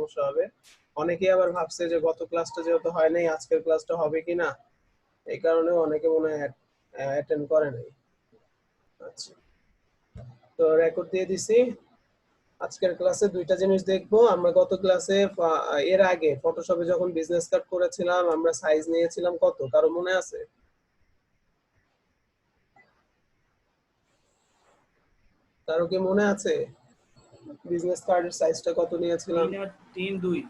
সমস্যা হবে। অনেকেই আবার ভাবছে যে গত ক্লাসটা যেহেতু হয় নাই আজকের ক্লাসটা হবে কিনা, এই কারণে অনেকে মনে হয় অ্যাটেন্ড করে নাই। আচ্ছা, তো রেকর্ড দিয়ে দিছি। আজকের ক্লাসে দুইটা জিনিস দেখবো। আমরা গত ক্লাসে এর আগে ফটোশপে যখন বিজনেস কার্ড করেছিলাম আমরা সাইজ নিয়েছিলাম কত, কারো মনে আছে? কারো কি মনে আছে বিজনেস কার্ডের সাইজটা কত নিয়েছিলাম? 3 আর 3 2।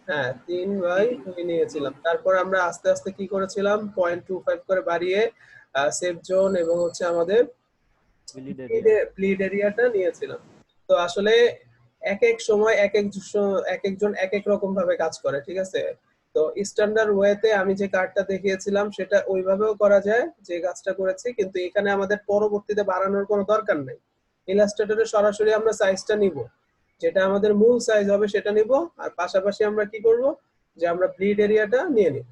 হ্যাঁ, 3/2 নিয়েছিলাম। তারপর আমরা আস্তে আস্তে কি করেছিলাম, 0.25 করে বাড়িয়ে সেফ জোন এবং হচ্ছে আমাদের ব্লিড এরিয়াটা নিয়েছিলাম। তো আসলে এক এক সময় এক একজন এক এক রকম ভাবে কাজ করে, ঠিক আছে? তো স্ট্যান্ডার্ড ওয়েতে আমি যে কার্ডটা দেখিয়েছিলাম সেটা ওইভাবেও করা যায় যে কাজটা করেছি, কিন্তু এখানে আমাদের পরবর্তীতে বাড়ানোর কোনো দরকার নেই। ইলাস্ট্রেটরে সরাসরি আমরা সাইজটা নিব, যেটা আমাদের মূল সাইজ হবে সেটা নিব, আর পাশাপাশি আমরা কি করব যে আমরা ব্লিড এরিয়াটা নিয়ে নিব।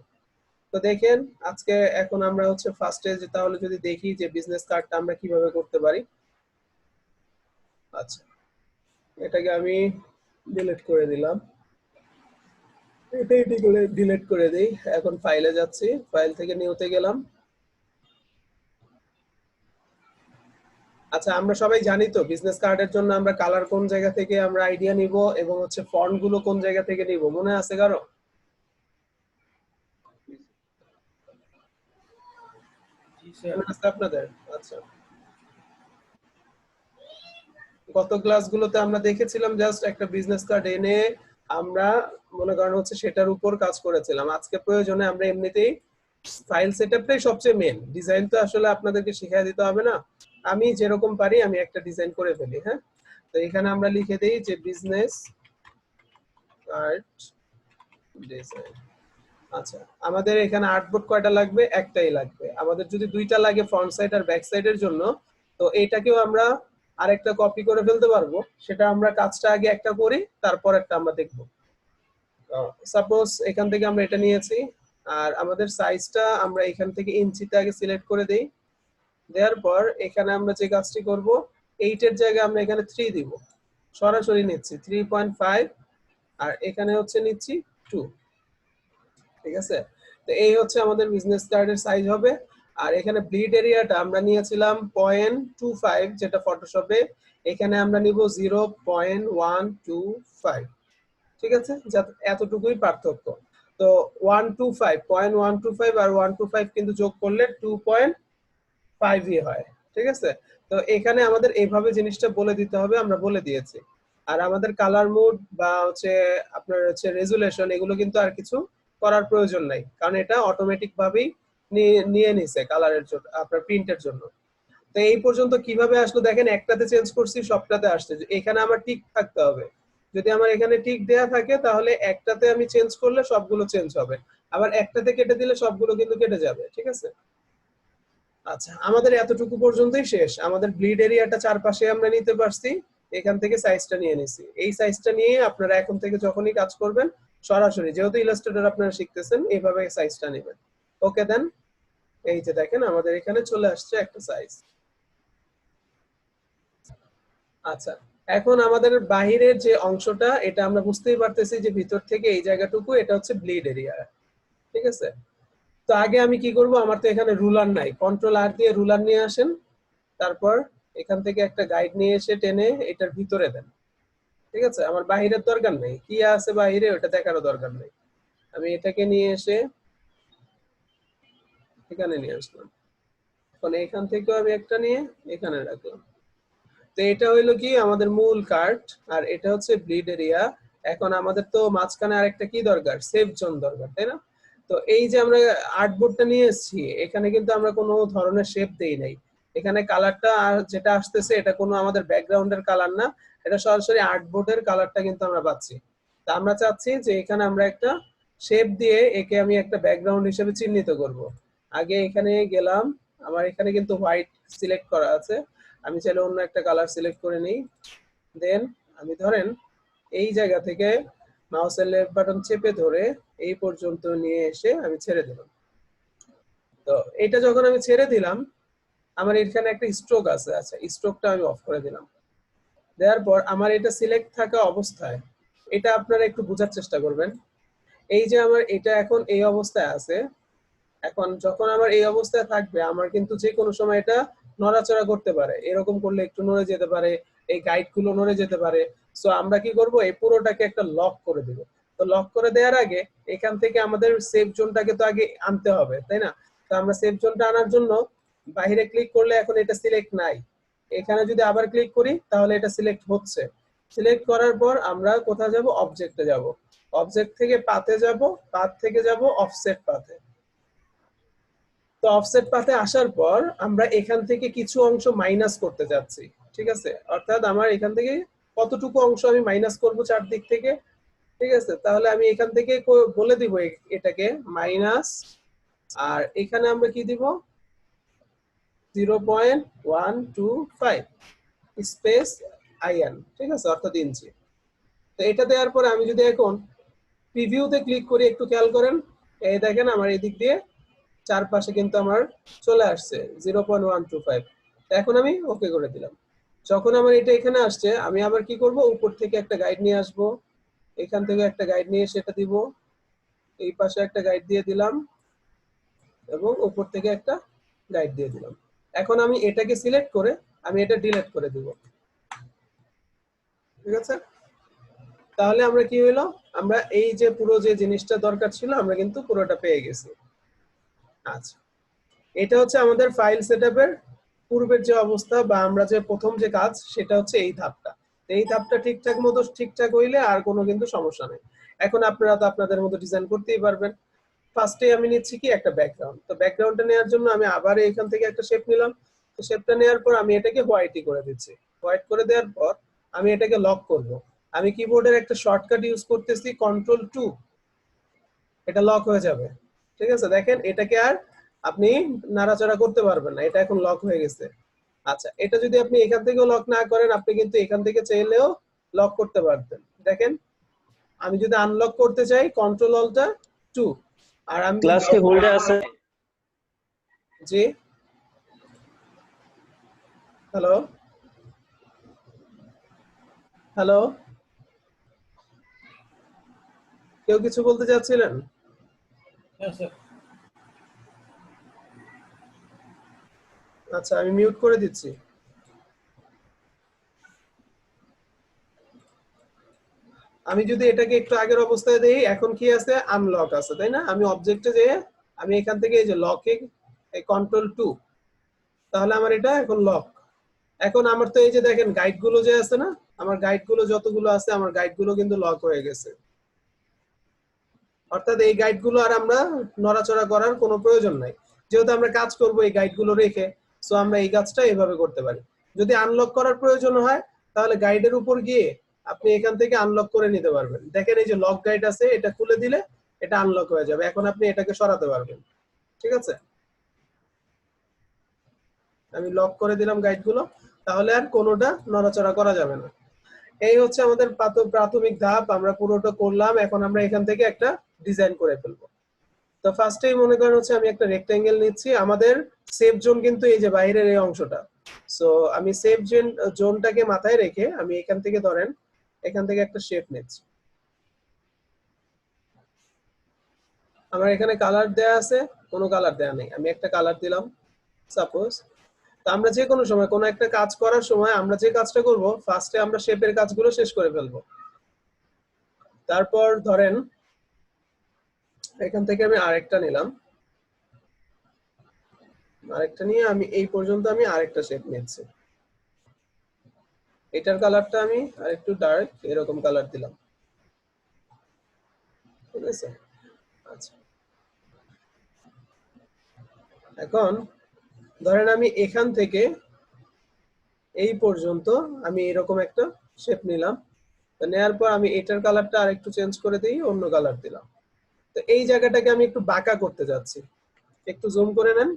তো দেখেন আজকে এখন আমরা হচ্ছে ফার্স্টে যে তাহলে যদি দেখি যে বিজনেস কার্ডটা আমরা কিভাবে করতে পারি। আচ্ছা, এটাকে আমি ডিলিট করে দিলাম, এটাই ডিলিট করে দিই। এখন ফাইলে যাচ্ছি, ফাইল থেকে নিউতে গেলাম। আচ্ছা, আমরা সবাই জানি তো বিজনেস কার্ডের জন্য আমরা কালার কোন জায়গা থেকে আমরা আইডিয়া নিব এবং হচ্ছে ফন্ট গুলো কোন জায়গা থেকে নিব, মনে আছে কারো? মনে আছে আপনাদের? আচ্ছা, গত ক্লাসগুলোতে আমরা দেখেছিলাম জাস্ট একটা বিজনেস কার্ড এনে আমরা মনে করেন হচ্ছে সেটার উপর কাজ করেছিলাম। আজকে প্রয়োজনে আমরা এমনিতেই ফাইল সেটআপটাই সবচেয়ে মেন, ডিজাইন তো আসলে আপনাদেরকে শিখিয়ে দিতে হবে না, আমি যেরকম পারি আমি একটা ডিজাইন করে ফেলি। হ্যাঁ, তো এখানে আমরা লিখে দেই যে বিজনেস কার্ড ডিজাইন। আচ্ছা, আমাদের এখানে আর্টবোর্ড কয়টা লাগবে? একটাই লাগবে। আমাদের যদি দুইটা লাগে ফ্রন্ট সাইড আর ব্যাক সাইডের জন্য, তো এইটাকেও আমরা আরেকটা কপি করে ফেলতে পারবো। সেটা আমরা কাজটা আগে একটা করি, তারপর একটা আমরা দেখবো। সাপোজ এখান থেকে আমরা এটা নিয়েছি, আর আমাদের সাইজটা আমরা এখান থেকে ইঞ্চিতে আগে সিলেক্ট করে দেই। দেওয়ার পর এখানে আমরা যে কাজটি করব, 8 এর জায়গায় আমরা এখানে 3 দিব, সরাসরি নিচ্ছি 3.5, আর এখানে হচ্ছে নিচ্ছি 2। ঠিক আছে, তো এই হচ্ছে আমাদের বিজনেস কার্ডের সাইজ হবে। আর এখানে ব্লিড এরিয়াটা আমরা নিয়েছিলাম 0.25, যেটা ফটোশপে এখানে আমরা নিব 0.125। ঠিক আছে, এতটুকুই পার্থক্য। তো 0.125 আর 125 কিন্তু যোগ করলে 2.5 হয়। ঠিক আছে, তো এখানে আমাদের এইভাবে জিনিসটা বলে দিতে হবে, আমরা বলে দিয়েছি। আর আমাদের কালার মোড বা হচ্ছে আপনার হচ্ছে রেজুলেশন, এগুলো কিন্তু আর কিছু করার প্রয়োজন নাই, কারণ এটা অটোমেটিক ভাবেই নিয়ে নিছে কালারের জন্য, আপনার প্রিন্টের জন্য। তো এই পর্যন্ত কিভাবে আসলো দেখেন, একটাতে চেঞ্জ করছি সবটাতে আসছে। এখানে আমার টিক থাকতে হবে, যদি আমার এখানে টিক দেয়া থাকে তাহলে একটাতে আমি চেঞ্জ করলে সবগুলো চেঞ্জ হবে, আবার একটাতে কেটে দিলে সবগুলো কিন্তু কেটে যাবে। ঠিক আছে, আচ্ছা আমাদের এতটুকু পর্যন্তই শেষ। আমাদের ব্লিড এরিয়াটা চারপাশে আমরা নিতে পারছি, এখান থেকে সাইজটা নিয়ে নিছি। এই সাইজটা নিয়ে আপনারা এখন থেকে যখনই কাজ করবেন সরাসরি, যেহেতু ইলাস্ট্রেটর আপনারা শিখতেছেন, এইভাবে সাইজটা নেবেন। ওকে দেন, এই যে দেখেন আমাদের এখানে চলে আসছে একটা সাইজ। আচ্ছা, এখন আমাদের বাহিরের যে অংশটা, এটা আমরা বুঝতেই পারতেছি যে ভিতর থেকে এই জায়গাটুকু এটা হচ্ছে ব্লিড এরিয়া। ঠিক আছে, তো আগে আমি কি করব, আমার তো এখানে রুলার নাই, কন্ট্রোল আর দিয়ে রুলার নিয়ে আসেন, তারপর এখান থেকে একটা গাইড নিয়ে এসে টেনে এটার ভিতরে দেন। ঠিক আছে, আমার বাহিরের দরকার নেই, কি আছে বাহিরে ওটা দেখারও দরকার নেই। আমি এটাকে নিয়ে এসে এখানে নিয়ে আসলাম, এখন এখান থেকেও আমি একটা নিয়ে এখানে রাখলাম। তো এটা হইলো কি আমাদের মূল কার্ড, আর এটা হচ্ছে ব্লিড এরিয়া। এখন আমাদের তো মাঝখানে আরেকটা কি দরকার, সেফ জোন দরকার, তাই না? তো এই যে আমরা আর্টবোর্ডটা নিয়ে এসেছি, এখানে কিন্তু আমরা কোনো ধরনের শেপ দেই নাই। এখানে কালারটা যেটা আসতেছে এটা কোনো আমাদের ব্যাকগ্রাউন্ডের কালার না, এটা সরাসরি আর্টবোর্ডের কালারটা কিন্তু আমরা পাচ্ছি। তা আমরা চাচ্ছি যে এখানে আমরা একটা শেপ দিয়ে একে আমি একটা ব্যাকগ্রাউন্ড হিসেবে চিহ্নিত করব। আগে এখানে গেলাম, আমার এখানে কিন্তু হোয়াইট সিলেক্ট করা আছে, আমি চাইলে অন্য একটা কালার সিলেক্ট করে নিই। দেন আমি ধরেন এই জায়গা থেকে মাউসের লেফট বাটন চেপে ধরে এই পর্যন্ত নিয়ে এসে আমি ছেড়ে দিলাম। তো এটা যখন আমি ছেড়ে দিলাম, আমার এখানে একটা স্ট্রোক আছে, আচ্ছা স্ট্রোকটা আমি অফ করে দিলাম। দেওয়ার পর আমার এটা সিলেক্ট থাকা অবস্থায় এটা আপনারা একটু বোঝার চেষ্টা করবেন। এই যে আমার এটা এখন এই অবস্থায় আছে, এখন যখন আমার এই অবস্থায় থাকবে আমার কিন্তু যে কোনো সময় এটা নড়াচড়া করতে পারে, এরকম করলে একটু নড়ে যেতে পারে, এই গাইড গুলো নড়ে যেতে পারে। সো আমরা কি করব, এই পুরোটাকে একটা লক করে দিব। তো লক করে দেওয়ার আগে এখান থেকে আমাদের সেভ জোনটাকে তো আগে আনতে হবে, তাই না? তো আমরা সেভ জোনটা আনার জন্য বাইরে ক্লিক করলে এখন এটা সিলেক্ট নাই, এখানে যদি আবার ক্লিক করি তাহলে এটা সিলেক্ট হচ্ছে। সিলেক্ট করার পর আমরা কোথায় যাব, অবজেক্টে যাব, অবজেক্ট থেকে পাথে যাব, পাথ থেকে যাব অফসেট পাথে। তো অফসেট পাথে আসার পর আমরা এখান থেকে কিছু অংশ মাইনাস করতে যাচ্ছি, ঠিক আছে? অর্থাৎ আমার এখান থেকে কতটুকু অংশ আমি মাইনাস করব চারদিক থেকে, ঠিক আছে? তাহলে আমি এখান থেকে বলে দিব এটাকে মাইনাস, আর এখানে আমরা কি দিব, 0.125 স্পেস আইএন, ঠিক আছে, অর্থাৎ ইঞ্চি। তো এটা দেওয়ার পরে আমি যদি এখন প্রিভিউতে ক্লিক করি, একটু খেয়াল করেন, এই দেখেন আমার এদিক দিয়ে চারপাশে কিন্তু আমার চলে আসছে 0.125। এখন আমি ওকে করে দিলাম। যখন আমার এটা এখানে আসছে আমি আবার কি করব, উপর থেকে একটা গাইড নিয়ে আসব, এখান থেকে একটা গাইড নিয়ে সেটা দিব, এই পাশে একটা গাইড দিয়ে দিলাম এবং উপর থেকে একটা গাইড দিয়ে দিলাম। এখন আমি এটাকে সিলেক্ট করে আমি এটা ডিলিট করে দিব, ঠিক আছে? তাহলে আমরা কি হলো, আমরা এই যে পুরো যে জিনিসটা দরকার ছিল আমরা কিন্তু পুরোটা পেয়ে গেছি। আচ্ছা, এটা হচ্ছে আমাদের ফাইল সেটআপের পূর্বের যে অবস্থা বা আমরা যে প্রথম যে কাজ সেটা হচ্ছে এই ধাপটা। এই ধাপটা ঠিকঠাক মতো ঠিকঠাক হইলে আর কোনো কিন্তু সমস্যা নেই। এখন আপনারা তো আপনাদের মতো ডিজাইন করতেই পারবেন। ফার্স্টে আমি নিচ্ছি কি একটা ব্যাকগ্রাউন্ড। তো ব্যাকগ্রাউন্ডটা নেওয়ার জন্য আমি আবার এখান থেকে একটা শেপ নিলাম। তো শেপটা নেওয়ার পর আমি এটাকে হোয়াইটই করে দিচ্ছি। হোয়াইট করে দেওয়ার পর আমি এটাকে লক করব। আমি কিবোর্ডের একটা শর্টকাট ইউজ করতেছি Ctrl+2, এটা লক হয়ে যাবে, ঠিক আছে? দেখেন এটাকে আর আপনি নাড়াচাড়া করতে পারবেন না, এটা এখন লক হয়ে গেছে। আচ্ছা, এটা যদি আপনি এখান থেকেও লক না করেন আপনি কিন্তু এখান থেকে চাইলেও লক করতে পারতেন। দেখেন আমি যদি আনলক করতে চাই Ctrl+Alt+2, আর আমি ক্লাস কি হোল্ডে আছে? জি, হ্যালো হ্যালো, কেউ কিছু বলতে চাচ্ছিলেন? আচ্ছা, আমি মিউট করে দিচ্ছি। আমি যদি এটাকে একটু আগের অবস্থায় দেই, এখন কি আছে, আনলক আছে, তাই না? আমি অবজেক্টে যেয়ে আমি এখান থেকে এই যে লকে Ctrl+2, তাহলে আমার এটা এখন লক। এখন আমার তো এই যে দেখেন গাইড গুলো যে আছে না, আমার গাইড গুলো যতগুলো আছে আমার গাইড গুলো কিন্তু লক হয়ে গেছে। অর্থাৎ এই গাইড গুলো আর আমরা নড়াচড়া করার কোনো প্রয়োজন নাই, যেহেতু আমরা কাজ করব এই গাইড গুলো রেখে। সো আমরা এই কাজটা এভাবে করতে পারি। যদি আনলক করার প্রয়োজন হয় তাহলে গাইডের উপর গিয়ে আপনি এখান থেকে আনলক করে নিতে পারবেন। দেখেন এই যে লক গাইড আছে, এটা খুলে দিলে এটা আনলক হয়ে যাবে। এখন আপনি এটাকে সরাতে পারবেন, ঠিক আছে? আমি লক করে দিলাম গাইড গুলো, তাহলে আর কোনোটা নড়াচড়া করা যাবে না। এই হচ্ছে আমাদের প্রাথমিক ধাপ, আমরা পুরোটা করলাম। এখন আমরা এখান থেকে একটা ডিজাইন করে ফেলবো। তো ফার্স্টেই মনে করেন হচ্ছে আমি একটা রেক্টেঙ্গেল নিচ্ছি। আমাদের সেভ জোন কিন্তু এই যে বাইরের এই অংশটা। সো আমি সেভ জোনটাকে মাথায় রেখে আমি এখান থেকে ধরেন এখান থেকে একটা শেপ নিচ্ছি। আমার এখানে কালার দেয়া আছে, কোনো কালার দেয়া নেই, আমি একটা কালার দিলাম সাপোজ। তো আমরা যে কোনো সময় কোনো একটা কাজ করার সময় আমরা যে কাজটা করব, ফার্স্টে আমরা শেপের কাজগুলো শেষ করে ফেলবো। তারপর ধরেন এখান থেকে আমি আরেকটা নিলাম, আরেকটা নিয়ে আমি এই পর্যন্ত আমি আরেকটা শেপ নিচ্ছি। এটার কালারটা আমি আরেকটু ডার্ক এরকম কালার দিলাম, ঠিক আছে? আচ্ছা, এখন ধরেন আমি এখান থেকে এই পর্যন্ত আমি এরকম একটা শেপ নিলাম। তো নেওয়ার পর আমি এটার কালারটা আরেকটু চেঞ্জ করে দিই, অন্য কালার দিলাম। তো এই জায়গাটাকে আমি একটু বাঁকা করতে যাচ্ছি, একটু জুম করে নেন।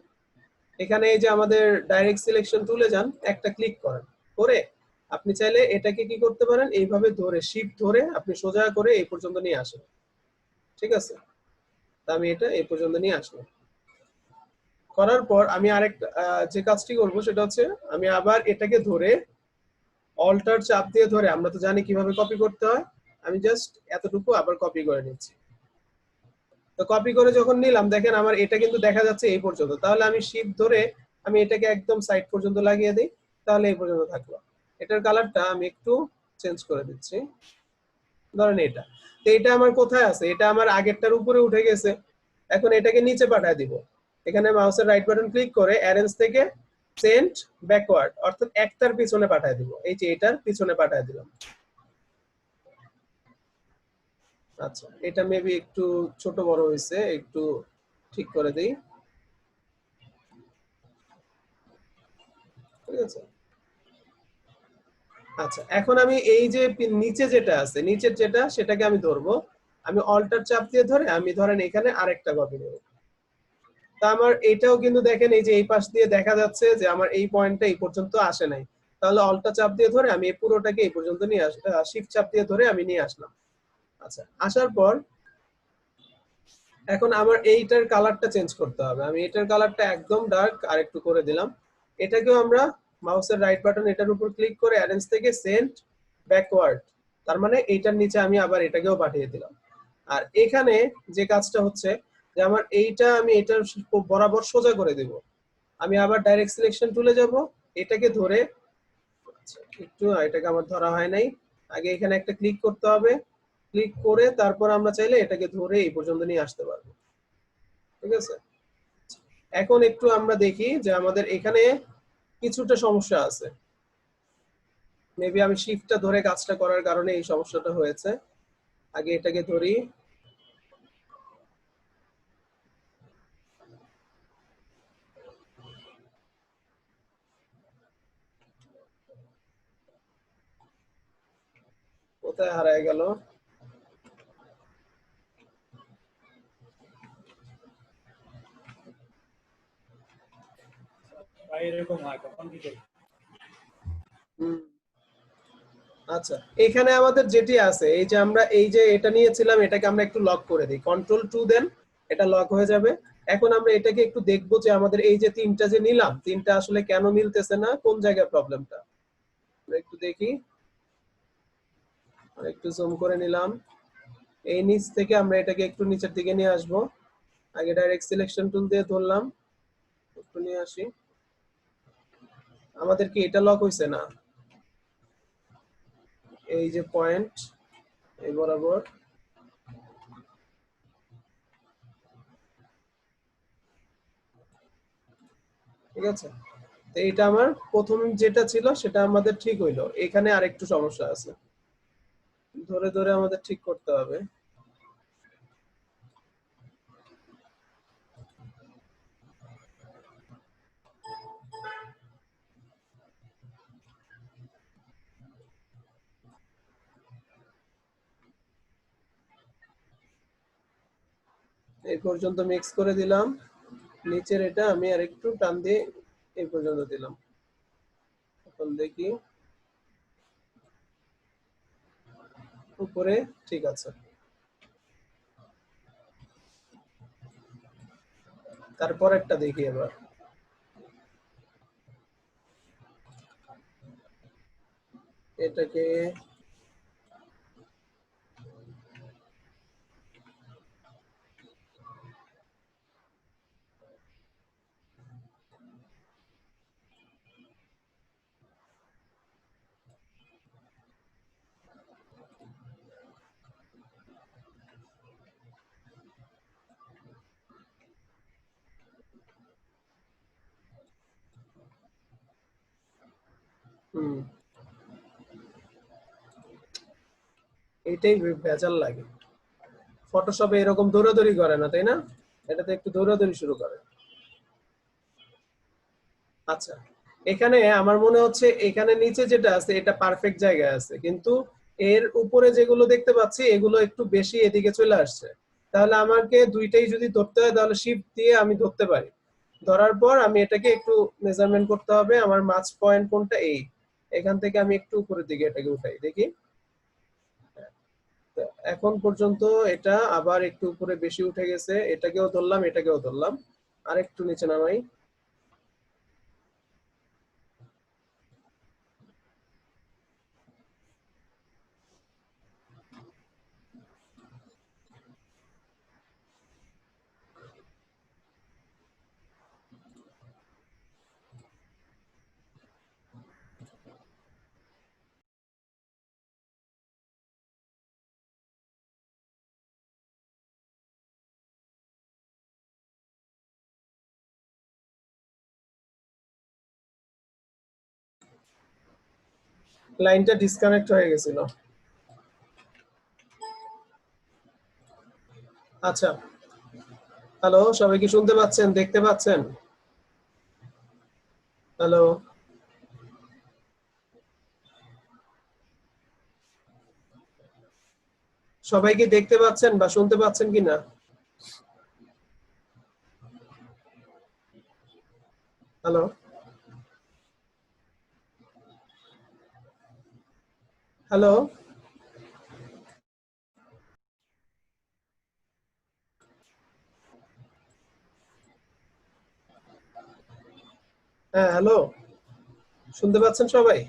এখানে এই যে আমাদের ডাইরেক্ট সিলেকশন টুলে যান, একটা ক্লিক করেন, করে আপনি চাইলে এটাকে কি করতে পারেন, এইভাবে ধরে শিফট ধরে আপনি সোজা করে এই পর্যন্ত নিয়ে আসেন, ঠিক আছে? তা আমি এটা এই পর্যন্ত নিয়ে আসলাম। করার পর আমি আরেকটা যে কাজটি করব সেটা হচ্ছে আমি আবার এটাকে ধরে অল্টার চাপ দিয়ে ধরে, আমরা তো জানি কিভাবে কপি করতে হয়, আমি জাস্ট এতটুকু আবার কপি করে নিচ্ছি। তো কপি করে যখন নিলাম দেখেন আমার এটা কিন্তু দেখা যাচ্ছে এই পর্যন্ত, তাহলে আমি শিফট ধরে আমি এটাকে একদম সাইড পর্যন্ত লাগিয়ে দিই, তাহলে এই পর্যন্ত থাকলো। এটার কালারটা আমি একটু চেঞ্জ করে দিচ্ছি, ধরেন এটা। তো এটা আমার কোথায় আছে, এটা আমার আগেরটার উপরে উঠে গেছে, এখন এটাকে নিচে পাঠিয়ে দিব। এখানে মাউসের রাইট বাটন ক্লিক করে অ্যারেঞ্জ থেকে সেন্ট ব্যাকওয়ার্ড অর্থাৎ একটার পিছনে পাঠিয়ে দিব, এই যে এটার পিছনে পাঠিয়ে দিলাম। আচ্ছা, এটা মেবি একটু ছোট বড় হয়েছে, একটু ঠিক করে দেই। ঠিক আছে। আচ্ছা, এখন আমি এই যে নিচে যেটা আছে, নিচের যেটা, সেটাকে আমি ধরবো। আমি অল্টার চাপ দিয়ে ধরে আমি ধরেন এখানে আরেকটা কপি নেব। তা আমার এটাও কিন্তু দেখেন এই যে এই পাশ দিয়ে দেখা যাচ্ছে যে আমার এই পয়েন্টটা এই পর্যন্ত আসে নাই। তাহলে অল্টার চাপ দিয়ে ধরে আমি এই পুরোটাকে এই পর্যন্ত নিয়ে শিফট চাপ দিয়ে ধরে আমি নিয়ে আসলাম। আচ্ছা, আসার পর এখন আমার এইটার কালারটা চেঞ্জ করতে হবে। আমি এটার কালারটা একদম ডার্ক আর একটু করে দিলাম। এটাকেও আমরা মাউসের রাইট বাটন এটার উপর ক্লিক করে অ্যারেঞ্জ থেকে সেন্ট ব্যাকওয়ার্ড, তার মানে এইটার নিচে আমি আবার এটাকেও পাঠিয়ে দিলাম। আর এখানে যে কাজটা হচ্ছে যে আমার এইটা আমি এটার বরাবর সোজা করে দিব। আমি আবার ডাইরেক্ট সিলেকশন টুলে যাব, এটাকে ধরে, আচ্ছা একটু এটাকে আমার ধরা হয় নাই, আগে এখানে একটা ক্লিক করতে হবে, ক্লিক করে তারপর আমরা চাইলে এটাকে ধরে এই পর্যন্ত নিয়ে আসতে পারবো। ঠিক আছে। এখন একটু আমরা দেখি যে আমাদের এখানে কিছুটা সমস্যা আছে, মেবি আমি শিফটটা ধরে কাজটা করার কারণে এই সমস্যাটা হয়েছে। আগে এটাকে ধরি, কোথায় হারায় গেল। ভাই এরকম হয় কখন কি করব? হুম, আচ্ছা, এখানে আমাদের যেটি আছে এই যে আমরা এই যে এটা নিয়েছিলাম, এটাকে আমরা একটু লক করে দিই, কন্ট্রোল টু দেন, এটা লক হয়ে যাবে। এখন আমরা এটাকে একটু দেখবো যে আমাদের এই যে তিনটা যে নিলাম, তিনটা আসলে কেন মিলতেছে না, কোন জায়গায় প্রবলেমটা একটু দেখি। একটু জুম করে নিলাম, এই নিচ থেকে আমরা এটাকে একটু নিচের দিকে নিয়ে আসবো। আগে ডাইরেক্ট সিলেকশন টুল দিয়ে ধরলাম, একটু নিয়ে আসি। আমাদের কি এটা লক হইছে না, এই যে পয়েন্ট এই বরাবর, ঠিক আছে। তো এটা আমার প্রথম যেটা ছিল সেটা আমাদের ঠিক হইলো, এখানে আরেকটু সমস্যা আছে, ধরে ধরে আমাদের ঠিক করতে হবে। এই পর্যন্ত মিক্স করে দিলাম, নিচের এটা আমি আরেকটু টান দিয়ে এই পর্যন্ত দিলাম। এখন দেখি উপরে ঠিক আছে। তারপর একটা দেখি এবার, এটাকে হুম, এটাই ভেজাল লাগে। ফটোশপে এরকম দৌড়াদৌড়ি করে না, তাই না? এটাতে একটু দৌড়াদৌড়ি শুরু করে। আচ্ছা, এখানে আমার মনে হচ্ছে এখানে নিচে যেটা আছে এটা পারফেক্ট জায়গায় আছে, কিন্তু এর উপরে যেগুলো দেখতে পাচ্ছি এগুলো একটু বেশি এদিকে চলে আসছে। তাহলে আমাকে দুইটাই যদি ধরতে হয় তাহলে শিফট দিয়ে আমি ধরতে পারি। ধরার পর আমি এটাকে একটু মেজারমেন্ট করতে হবে, আমার মাছ পয়েন্ট কোনটা, এই এখান থেকে আমি একটু উপরের দিকে এটাকে উঠাই দেখি। তো এখন পর্যন্ত এটা আবার একটু উপরে বেশি উঠে গেছে, এটাকেও ধরলাম এটাকেও ধরলাম, আর একটু নিচে নামাই। লাইনটা ডিসকানেক্ট হয়ে গেছিল। আচ্ছা, হ্যালো, সবাই কি শুনতে পাচ্ছেন, দেখতে পাচ্ছেন? হ্যালো, সবাই কি দেখতে পাচ্ছেন বা শুনতে পাচ্ছেন কিনা? হ্যালো, হ্যালো, হ্যাঁ হ্যালো, শুনতে পাচ্ছেন সবাই?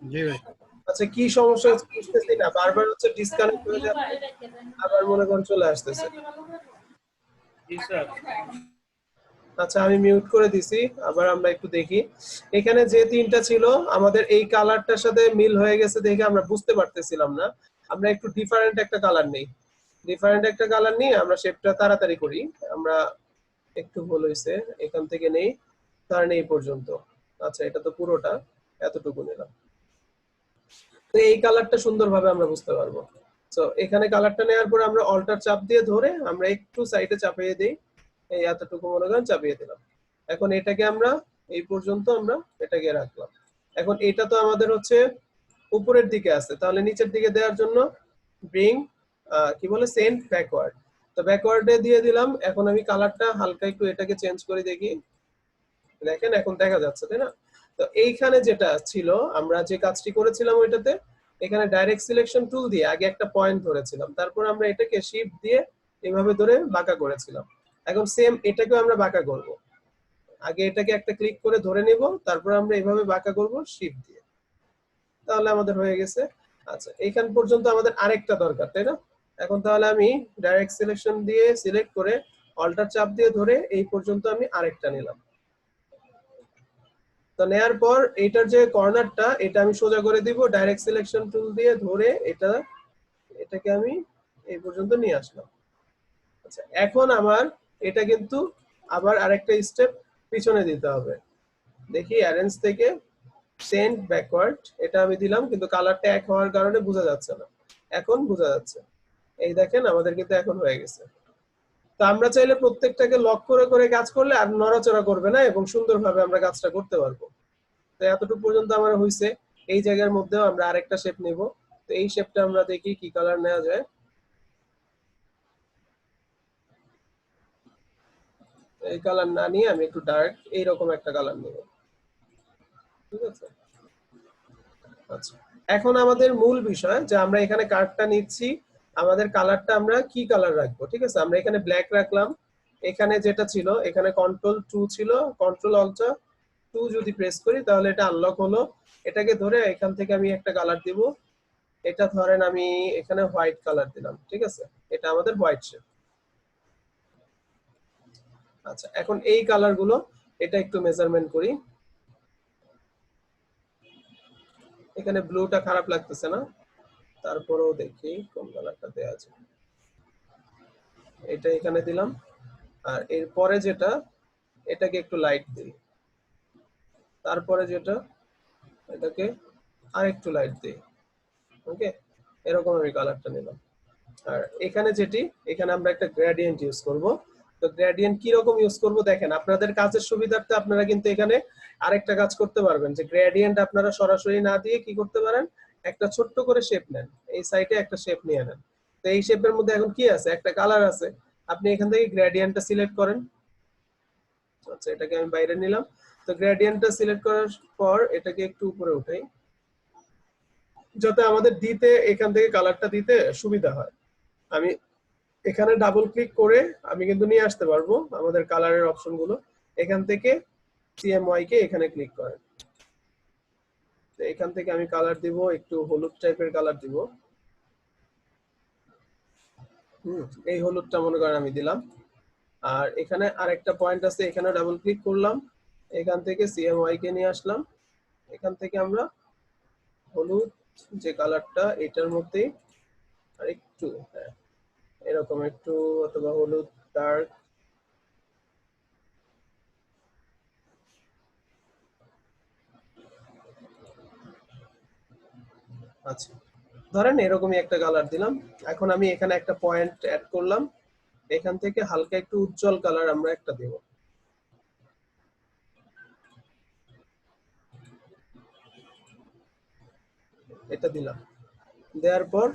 জি ভাই। আচ্ছা, কি সমস্যা হচ্ছে বুঝতেছি না, বারবার হচ্ছে ডিসকানেক্ট হয়ে যাচ্ছে, আবার মনে করেন চলে আসতেছে। জি স্যার। আচ্ছা, আমি মিউট করে দিছি, আবার আমরা একটু দেখি। এখানে যে তিনটা ছিল আমাদের এই কালারটার সাথে মিল হয়ে গেছে দেখে আমরা বুঝতে পারতেছিলাম না। আমরা একটু ডিফারেন্ট একটা কালার নেই, ডিফারেন্ট একটা কালার নিয়ে আমরা শেপটা তাড়াতাড়ি করি। আমরা একটু ভুল হয়েছে, এখান থেকে নেই, ধরেন এই পর্যন্ত। আচ্ছা, এটা তো পুরোটা, এতটুকু নিলাম। তো এই কালারটা সুন্দরভাবে আমরা বুঝতে পারবো। তো এখানে কালারটা নেওয়ার পর আমরা অল্টার চাপ দিয়ে ধরে আমরা একটু সাইডে চাপিয়ে দিই, এই এতটুকু মনে করেন চাপিয়ে দিলাম। এখন এটাকে আমরা এই পর্যন্ত আমরা এটাকে রাখলাম। এখন এটা তো আমাদের হচ্ছে উপরের দিকে আছে, তাহলে নিচের দিকে দেওয়ার জন্য ব্রিং কি বলে সেন্ড ব্যাকওয়ার্ড, তো ব্যাকওয়ার্ডে দিয়ে দিলাম। এখন আমি কালারটা হালকা একটু এটাকে চেঞ্জ করে দেখি, দেখেন এখন দেখা যাচ্ছে তাই না? তো এইখানে যেটা ছিল, আমরা যে কাজটি করেছিলাম ওইটাতে, এখানে ডাইরেক্ট সিলেকশন টুল দিয়ে আগে একটা পয়েন্ট ধরেছিলাম, তারপর আমরা এটাকে শিফট দিয়ে এভাবে ধরে বাঁকা করেছিলাম। এখন সেম এটাকেও আমরা বাঁকা করব। আগে এটাকে একটা ক্লিক করে ধরে নিব, তারপর আমরা এইভাবে বাঁকা করব শিফট দিয়ে, তাহলে আমাদের হয়ে গেছে। আচ্ছা, এইখান পর্যন্ত আমাদের আরেকটা দরকার তাই না? এখন তাহলে আমি ডাইরেক্ট সিলেকশন দিয়ে সিলেক্ট করে অল্টার চাপ দিয়ে ধরে এই পর্যন্ত আমি আরেকটা নিলাম। তো নেয়ার পর এটার যে কর্নারটা এটা আমি সোজা করে দিব, ডাইরেক্ট সিলেকশন টুল দিয়ে ধরে এটাকে আমি এই পর্যন্ত নিয়ে আসলাম। আচ্ছা, এখন আমার এটা কিন্তু আবার আরেকটা স্টেপ পিছনে দিতে হবে। দেখি অ্যারেঞ্জ থেকে সেন্ড ব্যাকওয়ার্ড, এটা আমি দিলাম কিন্তু কালারটা এক হওয়ার কারণে বোঝা যাচ্ছে না। এখন বোঝা যাচ্ছে, এই দেখেন আমাদের কিন্তু এখন হয়ে গেছে। তো আমরা চাইলে প্রত্যেকটাকে লক করে করে কাজ করলে আর নড়াচড়া করবে না এবং সুন্দরভাবে আমরা কাজটা করতে পারবো। তো এতটুকু পর্যন্ত আমার হইছে। এই জায়গার মধ্যেও আমরা আরেকটা শেপ নিব। তো এই শেপটা আমরা দেখি কি কালার নেওয়া যায়। এই কালার না নিয়ে আমি একটু ডার্ক এইরকম একটা কালার নেব, ঠিক আছে? আচ্ছা, এখন আমাদের মূল বিষয় যে আমরা এখানে কার্ডটা নিচ্ছি, আমাদের কালারটা আমরা কি কালার রাখবো, ঠিক আছে? আমরা এখানে ব্ল্যাক রাখলাম। এখানে যেটা ছিল, এখানে কন্ট্রোল 2 ছিল, কন্ট্রোল অল্টার 2 যদি প্রেস করি তাহলে এটা আনলক হলো। এটাকে ধরে এখান থেকে আমি একটা কালার দিব। এটা ধরেন আমি এখানে হোয়াইট কালার দিলাম, ঠিক আছে? এটা আমাদের হোয়াইট শেপ। আচ্ছা, এখন এই কালার গুলো এটা একটু মেজারমেন্ট করি। এখানে ব্লুটা খারাপ লাগতেছে না, তারপরেও দেখি কোন কালারটা দেওয়া আছে। এটা এখানে দিলাম। আর এরপরে যেটা, এটাকে একটু লাইট দিই। তারপরে যেটা, এটাকে আরেকটু লাইট দিই। ওকে, এরকম আমি কালারটা নিলাম। আর এখানে যেটি, এখানে আমরা একটা গ্রেডিয়েন্ট ইউজ করব। তো গ্রেডিয়েন্ট কি রকম ইউজ করব দেখেন, আপনাদের কাজের সুবিধার্থে আপনারা কিন্তু এখানে আরেকটা কাজ করতে পারবেন, যে গ্রেডিয়েন্ট আপনারা সরাসরি না দিয়ে কি করতে পারেন, একটা ছোট্ট করে শেপ নেন, এই সাইডে একটা শেপ নিয়ে নেন। তো এই শেপের মধ্যে এখন কি আছে, একটা কালার আছে, আপনি এখান থেকে গ্রেডিয়েন্টটা সিলেক্ট করেন। আচ্ছা, এটাকে আমি বাইরে নিলাম। তো গ্রেডিয়েন্টটা সিলেক্ট করার পর এটাকে একটু উপরে উঠাই, যাতে আমাদের দিতে এখান থেকে কালারটা দিতে সুবিধা হয়। আমি এখানে ডাবল ক্লিক করে আমি কিন্তু নিয়ে আসতে পারবো আমাদের কালারের অপশন গুলো। এখান থেকে সিএমওয়াই কে এখানে ক্লিক করেন। তো এখান থেকে আমি কালার দিব, একটু হলুদ টাইপের কালার দিব। এই হলুদটা মনে করেন আমি দিলাম। আর এখানে আরেকটা পয়েন্ট আছে, এখানে ডাবল ক্লিক করলাম, এখান থেকে সিএমওয়াই কে নিয়ে আসলাম। এখান থেকে আমরা হলুদ যে কালারটা এটার মধ্যেই আর একটু, হ্যাঁ, এরকম একটু, অথবা হলুদ ডার্ক, আচ্ছা, ধরেন এরকমই একটা কালার দিলাম। এখন আমি এখানে একটা পয়েন্ট অ্যাড করলাম, এখান থেকে হালকা একটু উজ্জ্বল কালার আমরা একটা দেব, এটা দিলাম। দেওয়ার পর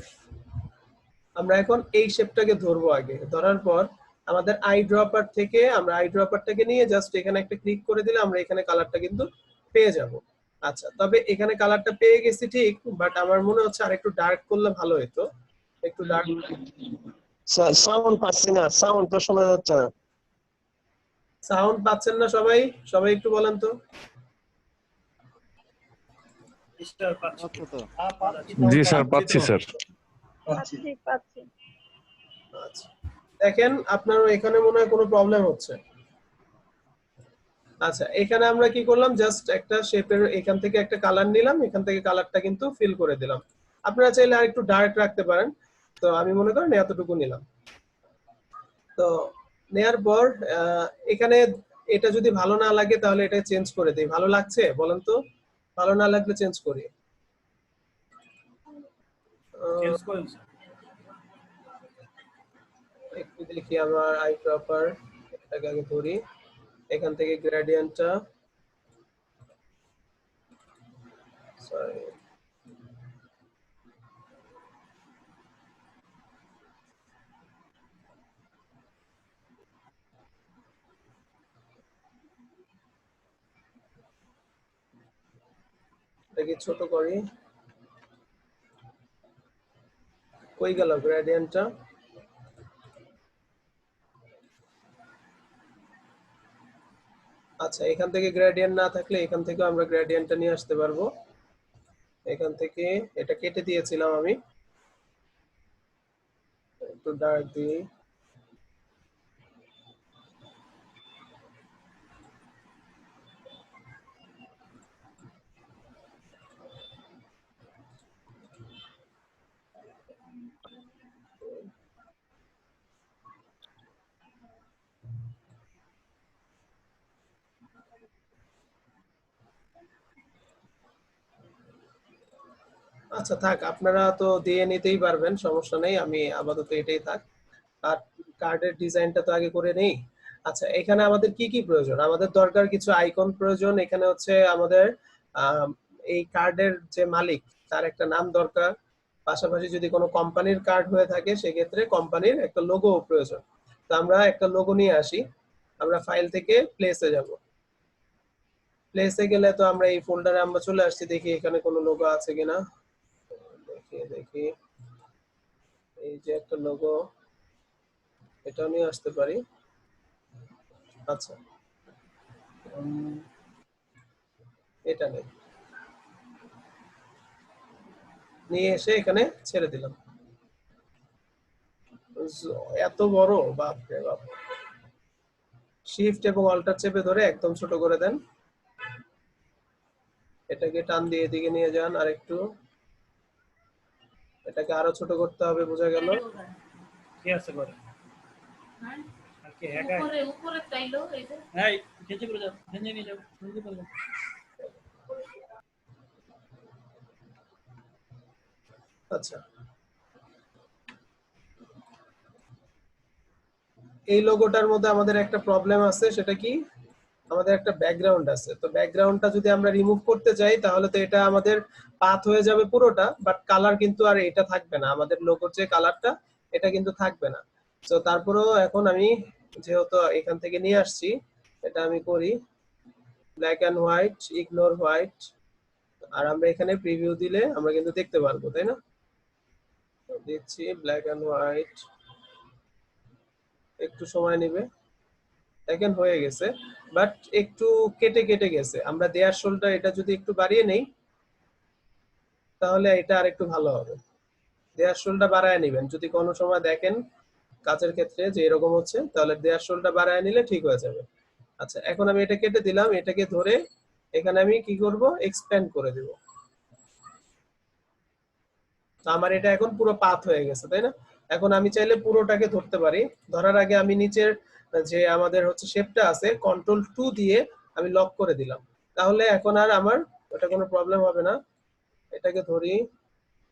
আমরা এখন এই শেপটাকে ধরবো, আগে ধরার পর আমাদের আই ড্রপার থেকে আমরা আই ড্রপারটাকে নিয়ে জাস্ট এখানে একটা ক্লিক করে দিলে আমরা এখানে কালারটা কিন্তু পেয়ে যাব। আচ্ছা, তবে এখানে কালারটা পেয়ে গেছি ঠিক, বাট আমার মনে হচ্ছে আর একটু ডার্ক করলে ভালো হতো। একটু ডার্ক সাউন্ড পাচ্ছি না, সাউন্ড তো শোনা যাচ্ছে না। সাউন্ড পাচ্ছেন না সবাই? সবাই একটু বলেন তো। স্টার পাচ্ছি তো জি স্যার, পাচ্ছি স্যার। পাচ্ছি পাচ্ছি। আচ্ছা, দেখেন আপনার এখানে মনে হয় কোনো প্রবলেম হচ্ছে। আচ্ছা, এখানে আমরা কি করলাম, জাস্ট একটা শেপের এখান থেকে একটা কালার নিলাম, এখান থেকে কালারটা কিন্তু ফিল করে দিলাম। আপনারা চাইলে আর একটু ডার্ক রাখতে পারেন, তো আমি মনে করেন এতটুকু নিলাম। তো নেয়ার পর এখানে এটা যদি ভালো না লাগে তাহলে এটা চেঞ্জ করে দেই। ভালো লাগছে বলেন তো? ভালো না লাগলে চেঞ্জ করি। চেঞ্জ করেন স্যার। একটু দেখি আমার আই ড্রপার, এটাকে আগে ধরি, এখান থেকে গ্রেডিয়েন্টটা, সরি এটাকে ছোট করি। কই গেল গ্রেডিয়েন্টটা? আচ্ছা, এখান থেকে গ্রেডিয়েন্ট না থাকলে এখান থেকে আমরা গ্রেডিয়েন্টটা নিয়ে আসতে পারবো। এখান থেকে এটা কেটে দিয়েছিলাম আমি, একটু ডার্ক দিই। আচ্ছা থাক, আপনারা তো দিয়ে নিতেই পারবেন, সমস্যা নেই, আমি আপাতত এটাই থাক। আর কার্ডের ডিজাইনটা তো আগে করে নেই। আচ্ছা, এখানে আমাদের কি কি প্রয়োজন? আমাদের দরকার কিছু আইকন প্রয়োজন। এখানে হচ্ছে আমাদের এই কার্ডের যে মালিক তার একটা নাম দরকার। পাশাপাশি যদি কোনো কোম্পানির কার্ড হয়ে থাকে সেক্ষেত্রে কোম্পানির একটা লোগো প্রয়োজন। তো আমরা একটা লোগো নিয়ে আসি। আমরা ফাইল থেকে প্লেসে যাব। প্লেসে গেলে তো আমরা এই ফোল্ডারে আমরা চলে আসছি, দেখি এখানে কোনো লোগো আছে কিনা। দেখি দেখি, এই যে একটা লোগো, এটা নিয়ে আসতে পারি। আচ্ছা, এটা নেই, নিয়ে এসে এখানে ছেড়ে দিলাম। এত বড়, বাপ রে বাপ! শিফট এবং অল্টার চেপে ধরে একদম ছোট করে দেন। এটাকে টান দিয়ে এদিকে নিয়ে যান আর একটু, এটাকে আরো ছোট করতে হবে, বোঝা গেল? কি আছে করে আর কি হ্যাকার উপরে উপরে চাইলো এইটা, এই কেটে করে যাও, ভেঙে নিয়ে যাও, ভেঙে করে যাও। আচ্ছা, এই লোগোটার মধ্যে আমাদের একটা প্রবলেম আছে, সেটা কি? আমাদের একটা ব্যাকগ্রাউন্ড আছে। তো ব্যাকগ্রাউন্ডটা যদি আমরা রিমুভ করতে চাই তাহলে তো এটা আমাদের পাথ হয়ে যাবে পুরোটা, বাট কালার কিন্তু আর এটা থাকবে না, আমাদের লোগোর যে কালারটা এটা কিন্তু থাকবে না। তো তারপরেও এখন আমি যেহেতু এখান থেকে নিয়ে আসছি, এটা আমি করি black and white, ignore white, আর আমরা এখানে প্রিভিউ দিলে আমরা কিন্তু দেখতে পারবো, তাই না? দিচ্ছি ব্ল্যাক এন্ড হোয়াইট, একটু সময় নেবে। দেখেন হয়ে গেছে, বাট একটু কেটে কেটে গেছে। আমরা দেয়ার শোলটা এটা যদি একটু বাড়িয়ে নেই তাহলে এটা আর একটু ভালো হবে। দেয়ার শোলটা বাড়ায় নেবেন, যদি কোনো সময় দেখেন কাজের ক্ষেত্রে যে এরকম হচ্ছে, তাহলে দেয়ার শোলটা বাড়ায় নিলে ঠিক হয়ে যাবে। আচ্ছা, এখন আমি এটা কেটে দিলাম, এটাকে ধরে এখানে আমি কি করব, এক্সপ্যান্ড করে দিব। তো আমার এটা এখন পুরো পাথ হয়ে গেছে, তাই না? এখন আমি চাইলে পুরোটাকে ধরতে পারি। ধরার আগে আমি নিচের যে আমাদের হচ্ছে শেপটা আছে, Ctrl+2 দিয়ে আমি লক করে দিলাম। তাহলে এখন আর আমার ওটা কোনো প্রবলেম হবে না। এটাকে ধরি,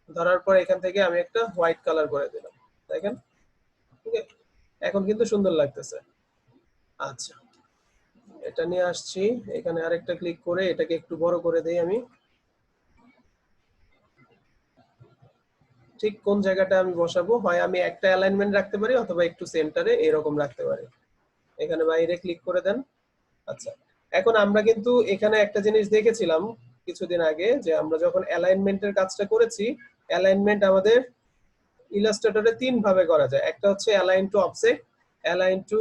ধরার পর এখান থেকে আমি একটা হোয়াইট কালার করে দিলাম, দেখেন। ওকে, এখন কিন্তু সুন্দর লাগতেছে। আচ্ছা, এটা নিয়ে আসছি, এখানে আরেকটা ক্লিক করে এটাকে একটু বড় করে দেই আমি। ঠিক কোন জায়গাটা আমি বসাবো, হয় আমি একটা অ্যালাইনমেন্ট রাখতে পারি অথবা একটু সেন্টারে এরকম রাখতে পারি। এখানে বাইরে ক্লিক করে দেন। আচ্ছা, এখন আমরা কিন্তু এখানে একটা জিনিস দেখেছিলাম কিছুদিন আগে, যে আমরা যখন অ্যালাইনমেন্টের কাজটা করেছি, অ্যালাইনমেন্ট আমাদের ইলাস্ট্রেটরে তিন ভাবে করা যায়। একটা হচ্ছে align to offset, align to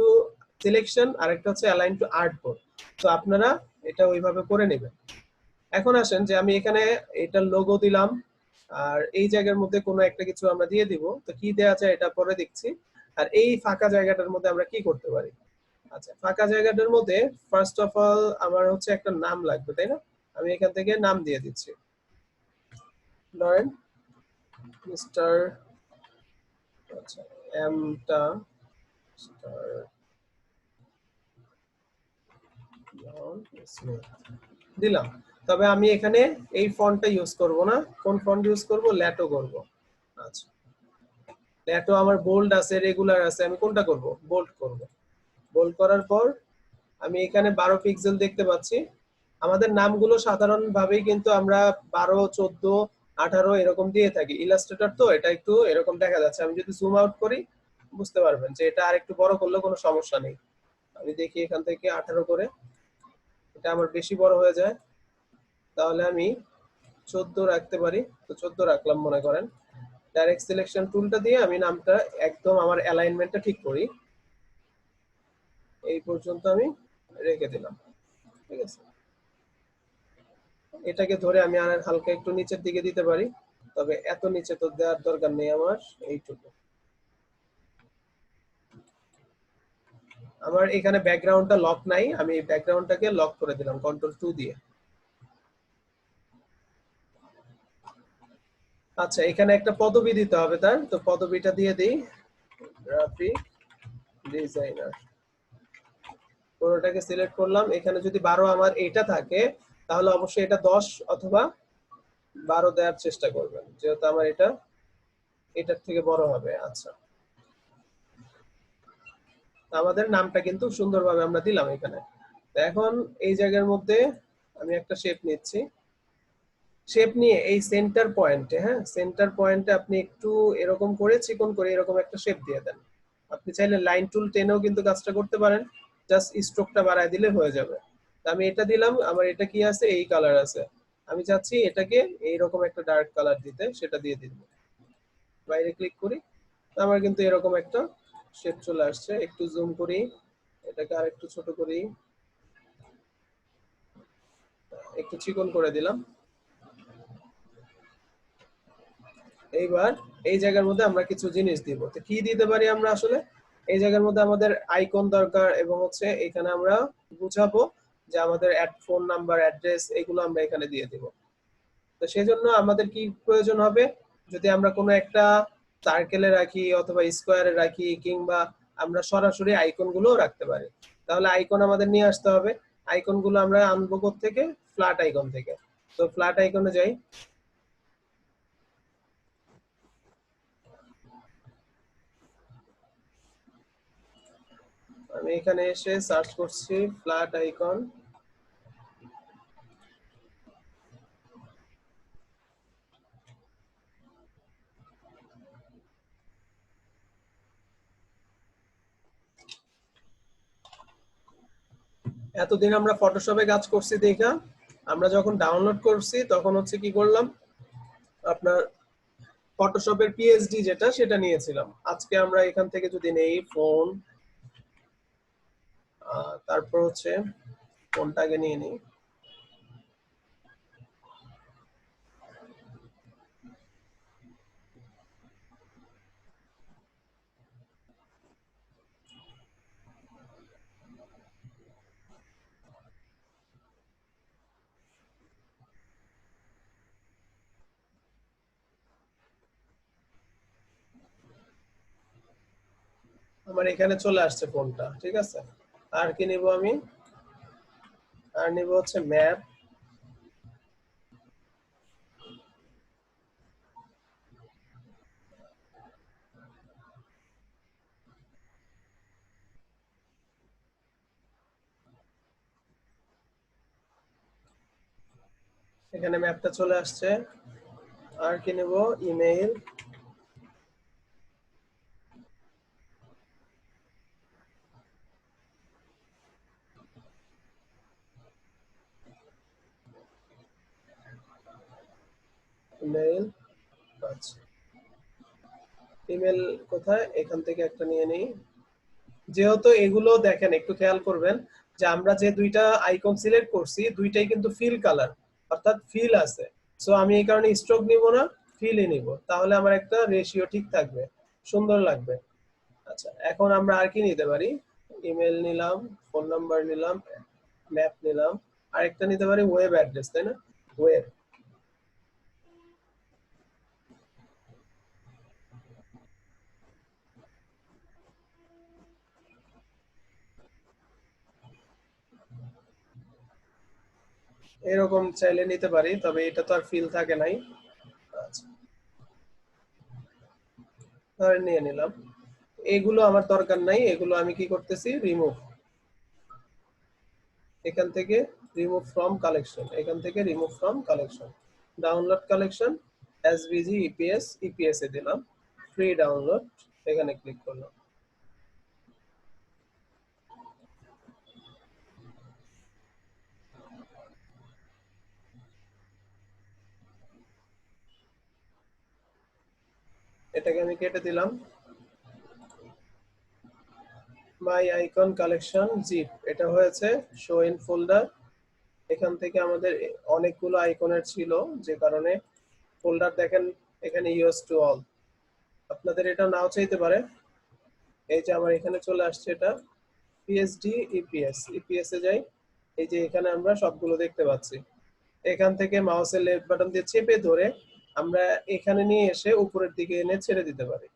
selection, আর একটা হচ্ছে অ্যালাইন টু আর্টবোর্ড। তো আপনারা এটা ওইভাবে করে নেবেন। এখন আসেন যে আমি এখানে এটার লোগো দিলাম, আর এই জায়গার মধ্যে কোনো একটা কিছু আমরা দিয়ে দিব। তো কি দেওয়া যায় এটা পরে দেখছি। আর এই ফাঁকা জায়গাটার মধ্যে আমরা কি করতে পারি? আচ্ছা, ফাঁকা জায়গাটার মধ্যে ফার্স্ট অফ অল আমার হচ্ছে একটা নাম লাগবে, তাই না? আমি এখান থেকে নাম দিয়ে দিচ্ছি, ধরেন মিস্টার, আচ্ছা এমটা স্টার স্মিথ দিলাম। তবে আমি এখানে এই ফন্টটা ইউজ করব না। কোন ফন্ট ইউজ করব? ল্যাটো করব। আচ্ছা, ল্যাটো আমার বোল্ড আছে, রেগুলার আছে, আমি কোনটা করব? বোল্ড করব। বোল্ড করার পর আমি এখানে 12 পিক্সেল দেখতে পাচ্ছি। আমাদের নামগুলো সাধারণভাবেই কিন্তু আমরা 12, 14, 18 এরকম দিয়ে থাকি। ইলাস্ট্রেটর তো এটা একটু এরকম দেখা যাচ্ছে। আমি যদি জুম আউট করি বুঝতে পারবেন যে এটা আরেকটু বড় করলে কোনো সমস্যা নেই। আমি দেখি এখান থেকে 18 করে, এটা আমার বেশি বড় হয়ে যায়, তাহলে আমি 14 রাখতে পারি। তো 14 রাখলাম মনে করেন। ডাইরেক্ট সিলেকশন টুলটা দিয়ে আমি নামটা একদম আমার অ্যালাইনমেন্টটা ঠিক করি, এই পর্যন্ত আমি রেখে দিলাম। ঠিক আছে, এটাকে ধরে আমি আর হালকা একটু নিচের দিকে দিতে পারি, তবে এত নিচে তো দেওয়ার দরকার নেই আমার, এইটুকু। আমার এখানে ব্যাকগ্রাউন্ডটা লক নাই, আমি এই ব্যাকগ্রাউন্ডটাকে লক করে দিলাম কন্ট্রোল 2 দিয়ে। আচ্ছা, এখানে একটা পদবি দিতে হবে তার, তো পদবিটা দিয়ে দিই গ্রাফিক ডিজাইনার। পুরোটাকে সিলেক্ট করলাম। এখানে যদি 12 আমার এটা থাকে, তাহলে অবশ্যই এটা 10 অথবা 12 দেওয়ার চেষ্টা করবেন, যেহেতু আমার এটা এটার থেকে বড় হবে। আচ্ছা, আমাদের নামটা কিন্তু সুন্দরভাবে আমরা দিলাম এখানে। তো এখন এই জায়গার মধ্যে আমি একটা শেপ নিচ্ছি। শেপ নিয়ে এই সেন্টার পয়েন্টে, হ্যাঁ সেন্টার পয়েন্টে আপনি একটু এরকম করে চিকন করে এরকম একটা শেপ দিয়ে দেন। আপনি চাইলে লাইন টুল টেনেও কিন্তু কাজটা করতে পারেন, জাস্ট স্ট্রোকটা বাড়ায় দিলে হয়ে যাবে। তো আমি এটা দিলাম, আমার এটা কি আছে? এই কালার আছে। আমি চাচ্ছি এটাকে এইরকম একটা ডার্ক কালার দিতে, সেটা দিয়ে দিব। বাইরে ক্লিক করি, তো আমার কিন্তু এরকম একটা শেপ চলে আসছে। একটু জুম করি, এটাকে আর একটু ছোট করি, একটু চিকন করে দিলাম। এইবার এই জায়গার মধ্যে আমরা কিছু জিনিস দিব। তো কি দিতে পারি আমরা আসলে? এই জায়গার মধ্যে আমাদের আইকন দরকার, এবং হচ্ছে এখানে আমরা বুঝাবো যে আমাদের ফোন নাম্বার, অ্যাড্রেস, এগুলো আমরা এখানে দিয়ে দিব। তো সেজন্য আমাদের কি প্রয়োজন হবে? যদি আমরা কোনো একটা সার্কেলে রাখি অথবা স্কোয়ারে রাখি, কিংবা আমরা সরাসরি আইকন গুলো রাখতে পারি, তাহলে আইকন আমাদের নিয়ে আসতে হবে। আইকন গুলো আমরা আনবো থেকে ফ্ল্যাট আইকন থেকে। তো ফ্ল্যাট আইকনে যাই, আমি এখানে এসে সার্চ করছি ফ্ল্যাট আইকন। এতদিন আমরা ফটোশপে কাজ করছি দেখা, আমরা যখন ডাউনলোড করছি তখন হচ্ছে কি করলাম, আপনার ফটোশপের পিএইচডি যেটা, সেটা নিয়েছিলাম। আজকে আমরা এখান থেকে যদি নেই ফোন, তারপর হচ্ছে ফোনটা আগে নিয়ে নিই। আমার এখানে চলে আসছে ফোনটা, ঠিক আছে। আর কি নিব আমি? আর নিব হচ্ছে ম্যাপ। এখানে ম্যাপটা চলে আসছে। আর কি নেব? Email, email. আচ্ছা, ইমেল কোথায়? এখান থেকে একটা নিয়ে নেই। যেহেতু এগুলো দেখেন, একটু খেয়াল করবেন যে আমরা যে দুইটা আইকন সিলেক্ট করছি দুইটাই কিন্তু ফিল কালার, অর্থাৎ ফিল আছে। সো আমি এই কারণে স্ট্রোক নিব না, ফিলই নিব, তাহলে আমার একটা রেশিও ঠিক থাকবে, সুন্দর লাগবে। আচ্ছা, এখন আমরা আর কি নিতে পারি? ইমেল নিলাম, ফোন নাম্বার নিলাম, ম্যাপ নিলাম, আরেকটা নিতে পারি ওয়েব অ্যাড্রেস, তাই না? ওয়েব। এরকম চাইলে নিতে পারি, তবে এটা তো আর ফিল থাকে নাই। আচ্ছা, ধরে নিয়ে নিলাম। এগুলো আমার দরকার নাই, এগুলো আমি কি করতেছি? রিমুভ। এখান থেকে রিমুভ ফ্রম কালেকশন, এখান থেকে remove from collection, download collection, SVG, EPS, EPS এ দিলাম, ফ্রি ডাউনলোড, এখানে ক্লিক করলাম। এটাকে আমি কেটে দিলাম। মাই আইকন কালেকশন জিপ, এটা হয়েছে শো ইন ফোল্ডার। এখান থেকে আমাদের অনেকগুলো আইকনের ছিল, যে কারণে ফোল্ডার দেখেন এখানে ইউজ টু অল। আপনাদের এটা নাও চাইতে পারে। এই যে আমার এখানে চলে আসছে এটা, পিএসডি, ইপিএস, ইপিএস এ যাই। এই যে এখানে আমরা সবগুলো দেখতে পাচ্ছি। এখান থেকে মাউসের লেফট বাটন দিয়ে চেপে ধরে আমরা এখানে নিয়ে এসে উপরের দিকে এনে ছেড়ে দিতে পারি।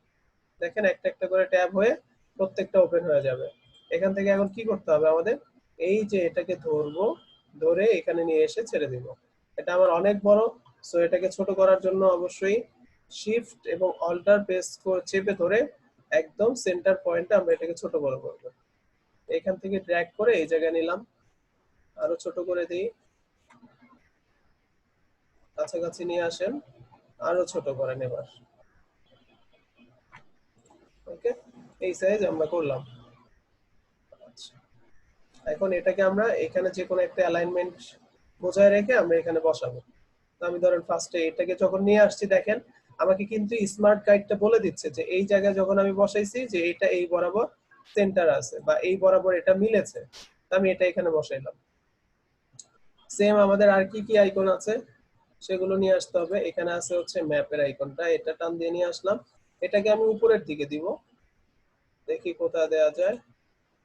দেখেন একটা একটা করে ট্যাব হয়ে প্রত্যেকটা ওপেন হয়ে যাবে। এখান থেকে এখন কি করতে হবে আমাদের? এই যে এটাকে ধরবো, ধরে এখানে নিয়ে এসে ছেড়ে দিব। এটা আমার অনেক বড়, সো এটাকে ছোট করার জন্য অবশ্যই শিফট এবং অল্টার প্রেস করে চেপে ধরে একদম সেন্টার পয়েন্টে আমরা এটাকে ছোট বড় করব। এখান থেকে ড্র্যাগ করে এই জায়গায় নিলাম, আরো ছোট করে দিই, কাছাকাছি নিয়ে আসেন, আরো ছোট করেন এবার। ওকে, এই সাইজ আমরা করলাম। আচ্ছা, এখন এটাকে আমরা এখানে যে কোনো একটা অ্যালাইনমেন্ট বজায় রেখে আমরা এখানে বসাবো। তো আমি ধরেন ফার্স্টে এটাকে যখন নিয়ে আসছি, দেখেন আমাকে কিন্তু স্মার্ট গাইডটা বলে দিচ্ছে যে এই জায়গায় যখন আমি বসাইছি যে এটা এই বরাবর সেন্টার আছে বা এই বরাবর এটা মিলেছে, তো আমি এটা এখানে বসাইলাম। সেম আমাদের আর কি কি আইকন আছে সেগুলো নিয়ে আসতে হবে। এখানে আছে হচ্ছে ম্যাপের আইকনটা, এটা টান দিয়ে নিয়ে আসলাম। এটাকে আমি উপরের দিকে দিব, দেখি কোথায় দেওয়া যায়।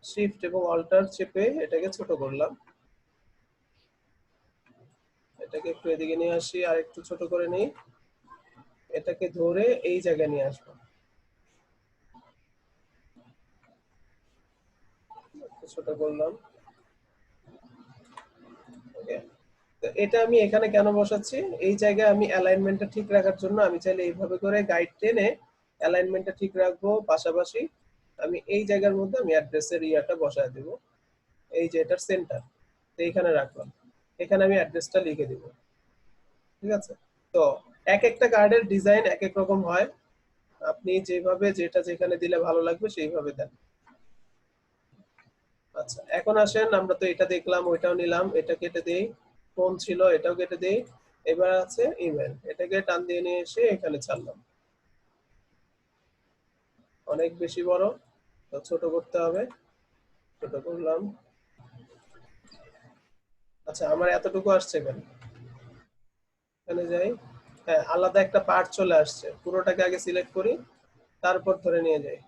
শিফট এবং অল্টার চেপে এটাকে ছোট করলাম। এটাকে একটু এদিকে নিয়ে আসি, আর একটু ছোট করে নিই। এটাকে ধরে এই জায়গায় নিয়ে আসবো, ছোট করলাম। ওকে, তো এটা আমি এখানে কেন বসাচ্ছি? এই জায়গায় আমি অ্যালাইনমেন্টটা ঠিক রাখার জন্য আমি চাইলে এইভাবে করে গাইড টেনে অ্যালাইনমেন্টটা ঠিক রাখবো। পাশাপাশি আমি এই জায়গার মধ্যে আমি অ্যাড্রেসের ইয়াটা বসায় দেব, এই যে এটার সেন্টার, তো এইখানে রাখলাম। এখানে আমি অ্যাড্রেসটা লিখে দিব। ঠিক আছে? তো এক একটা কার্ডের ডিজাইন এক এক রকম হয়, আপনি যেভাবে যেটা যেখানে দিলে ভালো লাগবে সেইভাবে দেন। আচ্ছা, এখন আসেন, আমরা তো এটা দেখলাম, ওইটাও নিলাম, এটা কেটে দেই। ফোন ছিল, এটাও কেটে দেই। এবার আছে ইমেল, এটাকে টান দিয়ে নিয়ে এসে এখানে ছাড়লাম। অনেক বেশি বড়, তো ছোট করতে হবে, ছোট করলাম। আচ্ছা, আমার এতটুকু আসছে কেন? এখানে যাই, হ্যাঁ আলাদা একটা পার্ট চলে আসছে, পুরোটাকে আগে সিলেক্ট করি, তারপর ধরে নিয়ে যাই।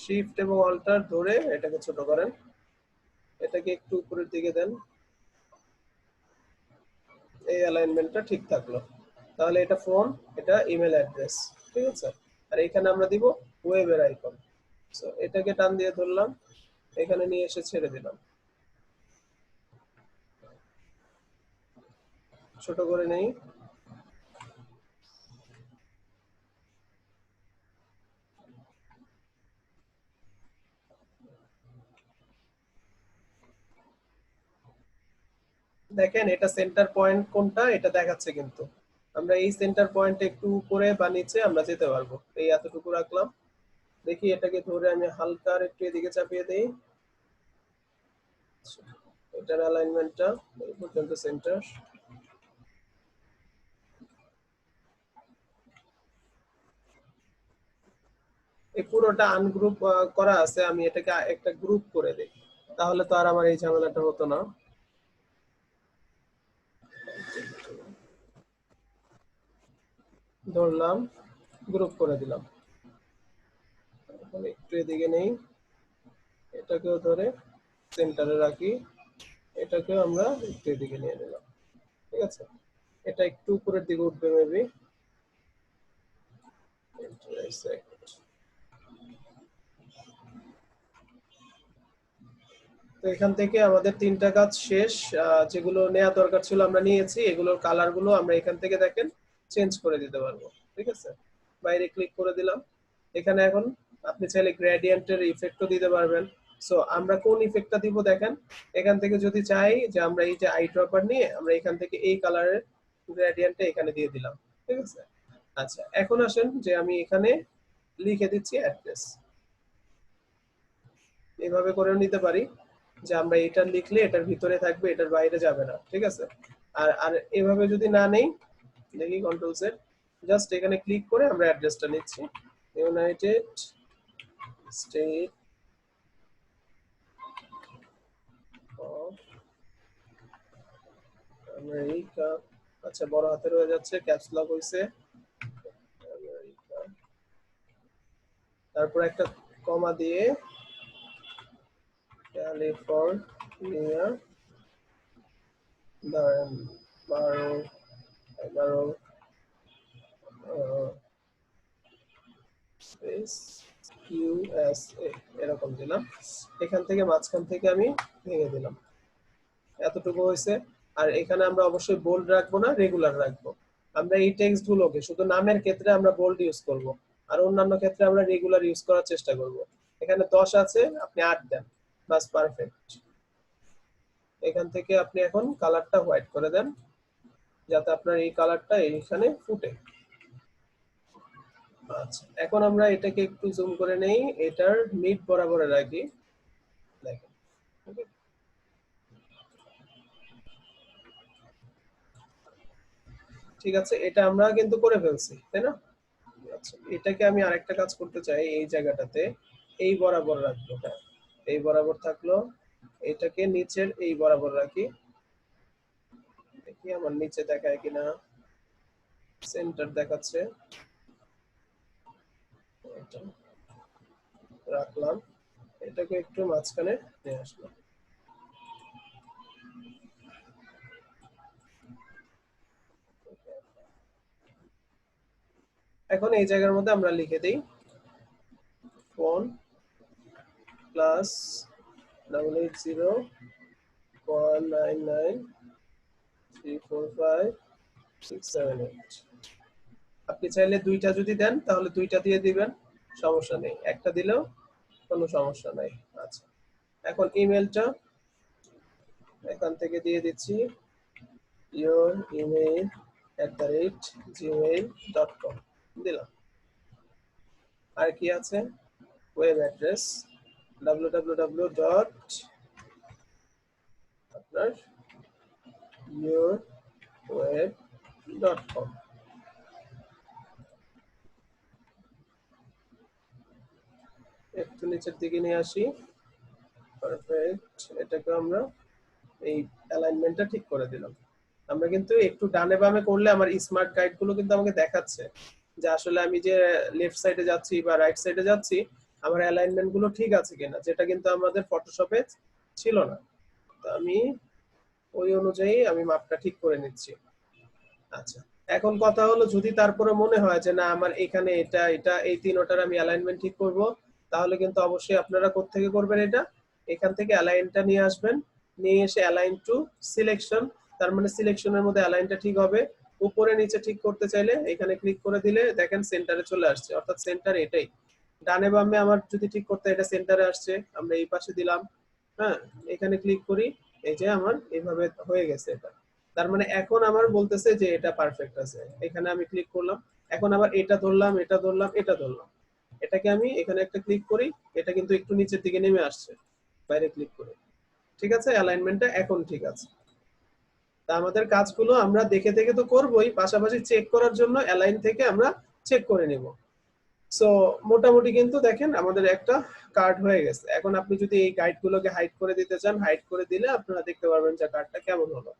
শিফট এবং অল্টার ধরে এটাকে ছোট করেন, এটাকে একটু উপরের দিকে দেন। এই অ্যালাইনমেন্টটা ঠিক থাকলো। তাহলে এটা ফোন, এটা ইমেল অ্যাড্রেস, ঠিক আছে? আর এখানে আমরা দিব ওয়েবের আইকন। সো এটাকে টান দিয়ে ধরলাম, এখানে নিয়ে এসে ছেড়ে দিলাম। ছোট করে নেই। দেখেন এটা সেন্টার পয়েন্ট কোনটা এটা দেখাচ্ছে, কিন্তু আমরা এই সেন্টার পয়েন্ট একটু উপরে বা নিচে আমরা যেতে পারবো। এই এতটুকু রাখলাম। দেখি এটাকে ধরে আমি হালকা আর একটু এদিকে চাপিয়ে দেই। এটার অ্যালাইনমেন্টটা এই পর্যন্ত সেন্টার। এই পুরোটা আনগ্রুপ করা আছে, আমি এটাকে একটা গ্রুপ করে দেই, তাহলে তো আর আমার এই ঝামেলাটা হতো না। ধরলাম, গ্রুপ করে দিলাম। এখন একটু এদিকে নেই, এটাকেও ধরে সেন্টারে রাখি, এটাকেও আমরা একটু এদিকে নিয়ে নিলাম। ঠিক আছে, এটা একটু উপরের দিকে উঠবে মেবি। তো এখান থেকে আমাদের তিনটা কাজ শেষ। যেগুলো নেওয়া দরকার ছিল আমরা নিয়েছি, এগুলোর কালার গুলো আমরা এখান থেকে দেখেন চেঞ্জ করে দিতে পারবো। ঠিক আছে, বাইরে ক্লিক করে দিলাম। এখানে এখন আপনি চাইলে গ্রেডিয়েন্টের ইফেক্টও দিতে পারবেন। সো আমরা কোন ইফেক্টটা দিব দেখেন, এখান থেকে যদি চাই যে আমরা এই যে আই ড্রপার নিয়ে আমরা এখান থেকে এই কালারের গ্রেডিয়েন্টটা এখানে দিয়ে দিলাম। ঠিক আছে, আচ্ছা এখন আসেন যে আমি এখানে লিখে দিচ্ছি অ্যাড্রেস। এইভাবে করেও নিতে পারি যে আমরা এটা লিখলে এটার ভিতরে থাকবে, এটার বাইরে যাবে না। ঠিক আছে, আর আর এভাবে যদি না নেই, দেখি কন্ট্রোল সেট, জাস্ট এখানে ক্লিক করে আমরা অ্যাড্রেসটা নিচ্ছি, ইউনাইটেড স্টেট অফ আমেরিকা। আচ্ছা বড় হাতের হয়ে যাচ্ছে, ক্যাপস লক হইছে, আমেরিকা। তারপর একটা কমা দিয়ে ক্যালিফোর্নিয়া, ধরেন 11 USA এরকম দিলাম। এখান থেকে মাঝখান থেকে আমি ভেঙে দিলাম, এতটুকু হয়েছে। আর এখানে আমরা অবশ্যই বোল্ড রাখবো না, রেগুলার রাখবো। আমরা এই টেক্সট গুলোকে শুধু নামের ক্ষেত্রে আমরা বোল্ড ইউজ করব, আর অন্যান্য ক্ষেত্রে আমরা রেগুলার ইউজ করার চেষ্টা করব। এখানে 10 আছে, আপনি 8 দেন, বাস পারফেক্ট। এখান থেকে আপনি এখন কালারটা হোয়াইট করে দেন, যাতে আপনার এই কালারটা এইখানে ফুটে। আচ্ছা এখন আমরা এটাকে একটু জুম করে নেই, এটার মিড বরাবর রাখি, দেখেন। ঠিক আছে, এটা আমরা কিন্তু করে ফেলছি, তাই না? আচ্ছা এটাকে আমি আরেকটা কাজ করতে চাই, এই জায়গাটাতে এই বরাবর রাখবো। হ্যাঁ, এই বরাবর থাকলো, এটাকে নিচের এই বরাবর রাখি, দেখি আমার নিচে দেখায় কিনা। সেন্টার দেখাচ্ছে, রাখলাম। এটাকে একটু মাঝখানে নিয়ে আসলাম। এখন এই জায়গার মধ্যে আমরা লিখে দেই ফোন +199-345-678। আপনি চাইলে দুইটা যদি দেন তাহলে দুইটা দিয়ে দিবেন, সমস্যা নেই, একটা দিলেও কোনো সমস্যা নাই। আচ্ছা এখন ইমেলটা এখান থেকে দিয়ে দিচ্ছি, your email@gmail.com দিলাম। আর কি আছে, ওয়েব অ্যাড্রেস www. আপনার yourweb.com। একটু নিচের দিকে নিয়ে আসি, পারফেক্ট। এটাকে আমরা এই অ্যালাইনমেন্টটা ঠিক করে দিলাম। আমরা কিন্তু একটু ডানে বামে করলে আমার স্মার্ট গাইড গুলো কিন্তু আমাকে দেখাচ্ছে যে আসলে আমি যে লেফট সাইডে যাচ্ছি বা রাইট সাইডে যাচ্ছি আমার অ্যালাইনমেন্ট গুলো ঠিক আছে কিনা, যেটা কিন্তু আমাদের ফটোশপে ছিল না। তো আমি ওই অনুযায়ী আমি মাপটা ঠিক করে নিচ্ছি। আচ্ছা এখন কথা হলো, যদি তারপরে মনে হয় যে না আমার এখানে এটা এটা এই তিনটার আমি অ্যালাইনমেন্ট ঠিক করব, তাহলে কিন্তু অবশ্যই আপনারা কোত্থেকে করবেন, এটা এখান থেকে অ্যালাইনটা নিয়ে আসবেন, নিয়ে এসে অ্যালাইন টু সিলেকশন তার মানে সিলেকশনের মধ্যে অ্যালাইনটা ঠিক হবে। উপরে নিচে ঠিক করতে চাইলে এখানে ক্লিক করে দিলে দেখেন সেন্টারে চলে আসছে, অর্থাৎ সেন্টার এটাই। ডানে বামে আমার যদি ঠিক করতে এটা সেন্টারে আসছে, আমরা এই পাশে দিলাম, হ্যাঁ এখানে ক্লিক করি, এই যে আমার এইভাবে হয়ে গেছে এটা। তার মানে এখন আমার বলতেছে যে এটা পারফেক্ট আছে। এখানে আমি ক্লিক করলাম, এখন আবার এটা ধরলাম, এটা ধরলাম, এটা ধরলাম, এটাকে আমি এখানে একটা ক্লিক করি, এটা কিন্তু একটু নিচের দিকে নেমে আসছে বাইরে ক্লিক করে। ঠিক আছে, অ্যালাইনমেন্টটা এখন ঠিক আছে। তা আমাদের কাজগুলো আমরা দেখে দেখে তো করবোই, পাশাপাশি চেক করার জন্য অ্যালাইন থেকে আমরা চেক করে নিব। সো মোটামুটি কিন্তু দেখেন আমাদের একটা কার্ড হয়ে গেছে। এখন আপনি যদি এই গাইডগুলোকে হাইড করে দিতে চান, হাইড করে দিলে আপনারা দেখতে পারবেন যে কার্ডটা কেমন হলো।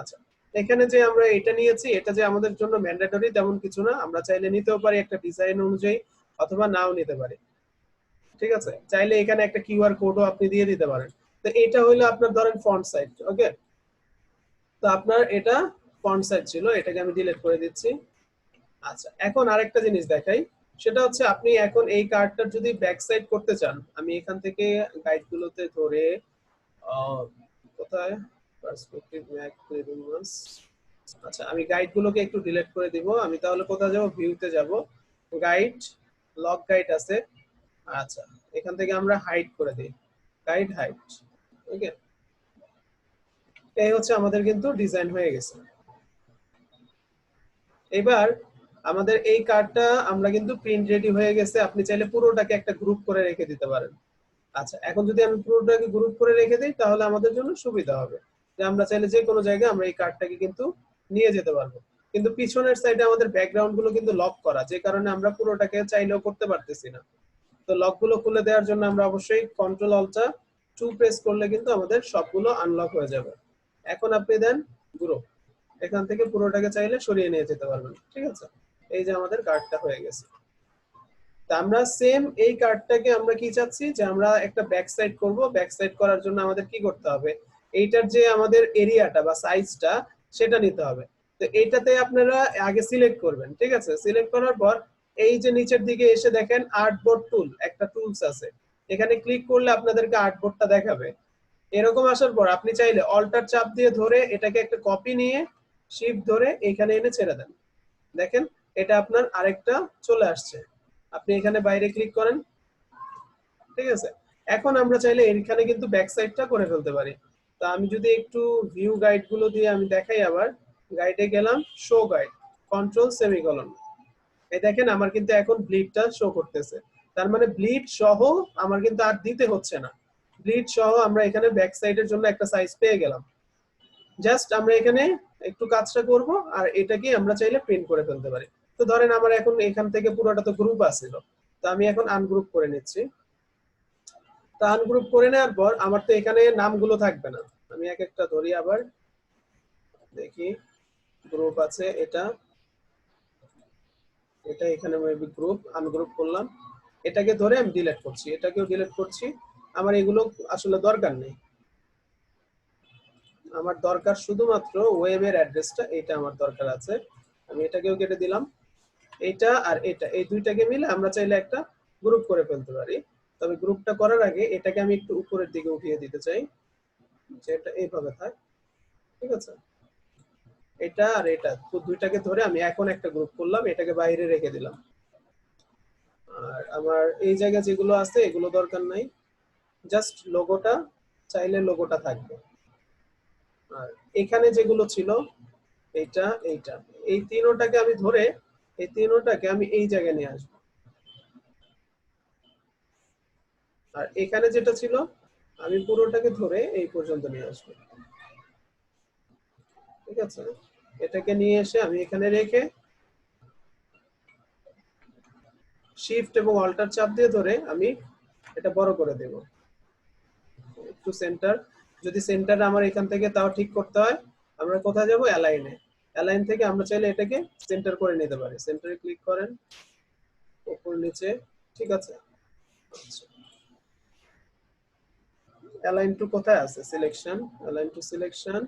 আচ্ছা, এখানে যে আমরা এটা নিয়েছি, এটা যে আমাদের জন্য ম্যান্ডেটরি তেমন কিছু না, আমরা চাইলে নিতেও পারি একটা ডিজাইন অনুযায়ী, অথবা নাও নিতে পারি। ঠিক আছে, চাইলে এখানে একটা কিউআর কোডও আপনি দিয়ে দিতে পারেন। তো এটা হইলো আপনার ধরেন ফন্ট সাইজ, ওকে। তো আপনার এটা ফন্ট সাইজ ছিল, এটাকে আমি ডিলিট করে দিচ্ছি। আচ্ছা, এখন আরেকটা জিনিস দেখাই, সেটা হচ্ছে আপনি এখন এই কার্ডটার যদি ব্যাক সাইড করতে চান, আমি এখান থেকে গাইডগুলোতে ধরে কোথায় পার্সপেক্টিভ ম্যাক রিমুভালস, আচ্ছা আমি গাইডগুলোকে একটু ডিলিট করে দিব। আমি তাহলে কোথায় যাব, ভিউতে যাব, গাইড, লক গাইড আছে, আচ্ছা এখান থেকে আমরা হাইড করে দিই, গাইড হাইড, ওকে। এই হচ্ছে আমাদের কিন্তু ডিজাইন হয়ে গেছে। এবার আমাদের এই কার্ডটা আমরা কিন্তু প্রিন্ট রেডি হয়ে গেছে। আপনি চাইলে পুরোটাকে একটা গ্রুপ করে রেখে দিতে পারেন। আচ্ছা, এখন যদি আমি পুরোটাকে গ্রুপ করে রেখে দিই তাহলে আমাদের জন্য সুবিধা হবে, যে আমরা চাইলে যে কোনো জায়গায় আমরা এই কার্ডটাকে কিন্তু নিয়ে যেতে পারবো। কিন্তু পিছনের সাইডে আমাদের ব্যাকগ্রাউন্ড গুলো কিন্তু লক করা, যে কারণে আমরা পুরোটাকে চাইলেও করতে পারতেছি না। তো লক গুলো খুলে দেওয়ার জন্য আমরা অবশ্যই কন্ট্রোল অল্টার 2 প্রেস করলে কিন্তু আমাদের সবগুলো আনলক হয়ে যাবে। এখন আপনি দেন গ্রুপ, এখান থেকে পুরোটাকে চাইলে সরিয়ে নিয়ে যেতে পারবেন। ঠিক আছে, এই যে আমাদের কার্ডটা হয়ে গেছে। তা আমরা সেম এই কার্ডটাকে আমরা কি চাচ্ছি, যে আমরা একটা ব্যাক সাইড করব। ব্যাক সাইড করার জন্য আমাদের কি করতে হবে, এইটার যে আমাদের এরিয়াটা বা সাইজটা সেটা নিতে হবে। তো এইটাতে আপনারা আগে সিলেক্ট করবেন। ঠিক আছে, সিলেক্ট করার পর এই যে নিচের দিকে এসে দেখেন আর্টবোর্ড টুল, একটা টুলস আছে, এখানে ক্লিক করলে আপনাদেরকে আর্টবোর্ডটা দেখাবে। এরকম আসার পর আপনি চাইলে অল্টার চাপ দিয়ে ধরে এটাকে একটা কপি নিয়ে শিফট ধরে এখানে এনে ছেড়ে দেন। দেখেন এটা আপনার আরেকটা চলে আসছে। আপনি এখানে বাইরে ক্লিক করেন। ঠিক আছে, এখন আমরা চাইলে এখানে কিন্তু ব্যাক সাইডটা করে ফেলতে পারি। তো আমি যদি একটু ভিউ গাইড গুলো দিয়ে আমি দেখাই, আবার গাইডে গেলাম, শো গাইড, কন্ট্রোল সেমিকোলন, এই দেখেন আমার কিন্তু এখন ব্লিডটা শো করতেছে। তার মানে ব্লিড সহ আমার কিন্তু আর দিতে হচ্ছে না, ব্লিড সহ আমরা এখানে ব্যাক সাইডের জন্য একটা সাইজ পেয়ে গেলাম। জাস্ট আমরা এখানে একটু কাজটা করব, আর এটাকে আমরা চাইলে প্রিন্ট করে ফেলতে পারি। তো ধরেন আমার এখন এখান থেকে পুরোটা তো গ্রুপ আছিল, তো আমি এখন আনগ্রুপ করে নিচ্ছি। তো আনগ্রুপ করে নেওয়ার পর আমার তো এখানে নামগুলো থাকবে না, আমি এক একটা ধরি, আবার দেখি গ্রুপ আছে, এটা এটা এখানে মেবি গ্রুপ, আনগ্রুপ করলাম, এটাকে ধরে আমি ডিলিট করছি, এটাকেও ডিলিট করছি। আমার এগুলো আসলে দরকার নেই, আমার দরকার শুধুমাত্র ওয়েবের অ্যাড্রেসটা, এটা আমার দরকার আছে। আমি এটাকেও কেটে দিলাম। এটা আর এটা, এই দুইটাকে মিলে আমরা চাইলে একটা গ্রুপ করে ফেলতে পারি। তবে গ্রুপটা করার আগে এটাকে আমি একটু উপরের দিকে উঠিয়ে দিতে চাই, যে এটা এইভাবে থাক। ঠিক আছে, এটা আর এটা তো দুইটাকে ধরে আমি এখন একটা গ্রুপ করলাম, এটাকে বাইরে রেখে দিলাম। আর আমার এই জায়গায় যেগুলো আছে এগুলো দরকার নাই, জাস্ট লোগোটা, চাইলে লোগোটা থাকবে। আর এখানে যেগুলো ছিল এইটা এইটা, এই তিনোটাকে আমি ধরে এই তিনোটাকে আমি এই জায়গায় নিয়ে আসবো। আর এখানে যেটা ছিল আমি পুরোটাকে ধরে এই পর্যন্ত নিয়ে আসবো। ঠিক আছে, এটাকে নিয়ে এসে আমি এখানে রেখে শিফট এবং অল্টার চাপ দিয়ে ধরে আমি এটা বড় করে দেব একটু সেন্টার। যদি সেন্টার আমার এখান থেকে তাও ঠিক করতে হয়, আমরা কোথায় যাব, অ্যালাইনে, অ্যালাইন থেকে আমরা চাইলে এটাকে সেন্টার করে নিতে পারি। সেন্টারে ক্লিক করেন, উপর নিচে, ঠিক আছে। অ্যালাইন টু কোথায় আছে, সিলেকশন, অ্যালাইন টু সিলেকশন,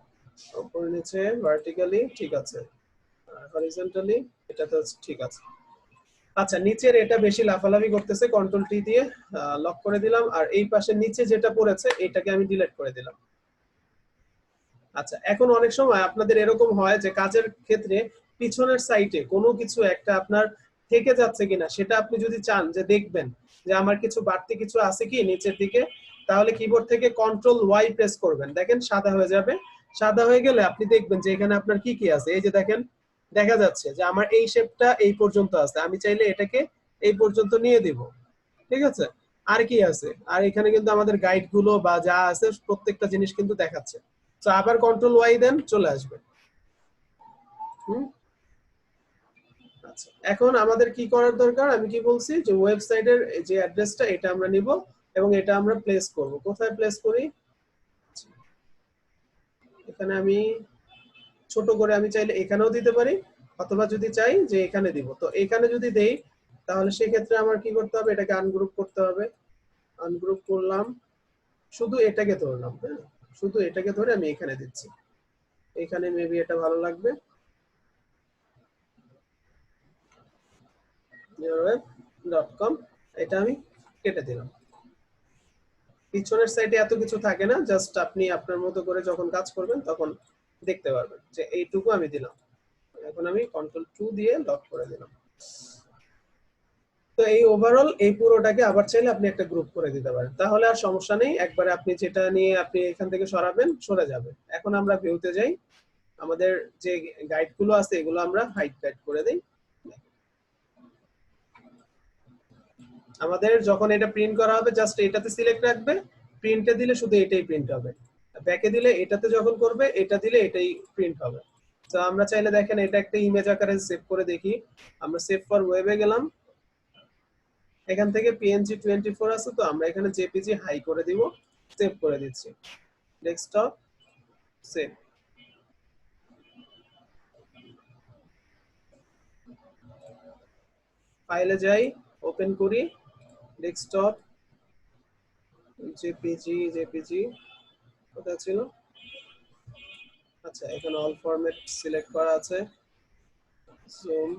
উপর নিচে ভার্টিক্যালি, ঠিক আছে, হরিজন্টালি এটা তো ঠিক আছে। আচ্ছা, নিচের এটা বেশি লাফালাফি করতেছে, কন্ট্রোল টি দিয়ে লক করে দিলাম। আর এই পাশে নিচে যেটা পড়েছে এটাকে আমি ডিলিট করে দিলাম। আচ্ছা, এখন অনেক সময় আপনাদের এরকম হয় যে কাজের ক্ষেত্রে পিছনের সাইটে কোনো কিছু একটা আপনার থেকে যাচ্ছে কিনা সেটা আপনি যদি চান যে দেখবেন যে আমার কিছু বাড়তি কিছু আছে কি নিচের দিকে, তাহলে কিবোর্ড থেকে কন্ট্রোল ওয়াই প্রেস করবেন, দেখেন সাদা হয়ে যাবে। সাদা হয়ে গেলে আপনি দেখবেন যে এখানে আপনার কি কি আছে। এই যে দেখেন, দেখা যাচ্ছে যে আমার এই শেপটা এই পর্যন্ত আছে, আমি চাইলে এটাকে এই পর্যন্ত নিয়ে দিব। ঠিক আছে, আর কি আছে, আর এখানে কিন্তু আমাদের গাইড গুলো বা যা আছে প্রত্যেকটা জিনিস কিন্তু দেখাচ্ছে। তো আবার কন্ট্রোল ওয়াই দেন, চলে আসবে। আচ্ছা, এখন আমাদের কি করার দরকার, আমি কি বলছি যে ওয়েবসাইটের যে অ্যাড্রেসটা এটা আমরা নিব এবং এটা আমরা প্লেস করব। কোথায় প্লেস করি, এখানে আমি ছোট করে আমি চাইলে এখানেও দিতে পারি, অথবা যদি চাই যে এখানে দিব, তো এখানে যদি দেই তাহলে সেক্ষেত্রে আমার কি করতে হবে, এটাকে আনগ্রুপ করতে হবে। আনগ্রুপ করলাম, শুধু এটাকে ধরলাম, হ্যাঁ, শুধু এটাকে ধরে আমি এখানে দিচ্ছি। এখানে মেবি এটা ভালো লাগবে, neuroweb.com, এটা আমি কেটে দিলাম। পিছনের সাইডে এত কিছু থাকে না, জাস্ট আপনি আপনার মতো করে যখন কাজ করবেন তখন দেখতে পারবেন যে এইটুকু আমি দিলাম। এখন আমি কন্ট্রোল 2 দিয়ে লক করে দিলাম। তো এই ওভারঅল এই পুরোটাকে আবার চাইলে আপনি একটা গ্রুপ করে দিতে পারেন, তাহলে আর সমস্যা নেই, একবারে আপনি যেটা নিয়ে আপনি এখান থেকে সরাবেন সরে যাবে। এখন আমরা ভিউতে যাই, আমাদের যে গাইড গুলো আছে এগুলো আমরা হাইড গাইড করে দেই। আমাদের যখন এটা প্রিন্ট করা হবে জাস্ট এটাতে সিলেক্ট রাখবে, প্রিন্টে দিলে শুধু এটাই প্রিন্ট হবে, ব্যাকে দিলে এটাতে যখন করবে এটা দিলে এটাই প্রিন্ট হবে। তো আমরা চাইলে দেখেন এটা একটা ইমেজ আকারে সেভ করে দেখি, আমরা সেভ ফর ওয়েবে গেলাম, এখান থেকে পিএনজি 24 আছে, তো আমরা এখানে জেপিজি হাই করে দিব, সেভ করে দিচ্ছি, ডেস্কটপ সেভ। ফাইলে যাই, ওপেন করি, ডেস্কটপ জেপিজি কোথায় ছিল, আচ্ছা এখানে অল ফরম্যাট সিলেক্ট করা আছে, জুম,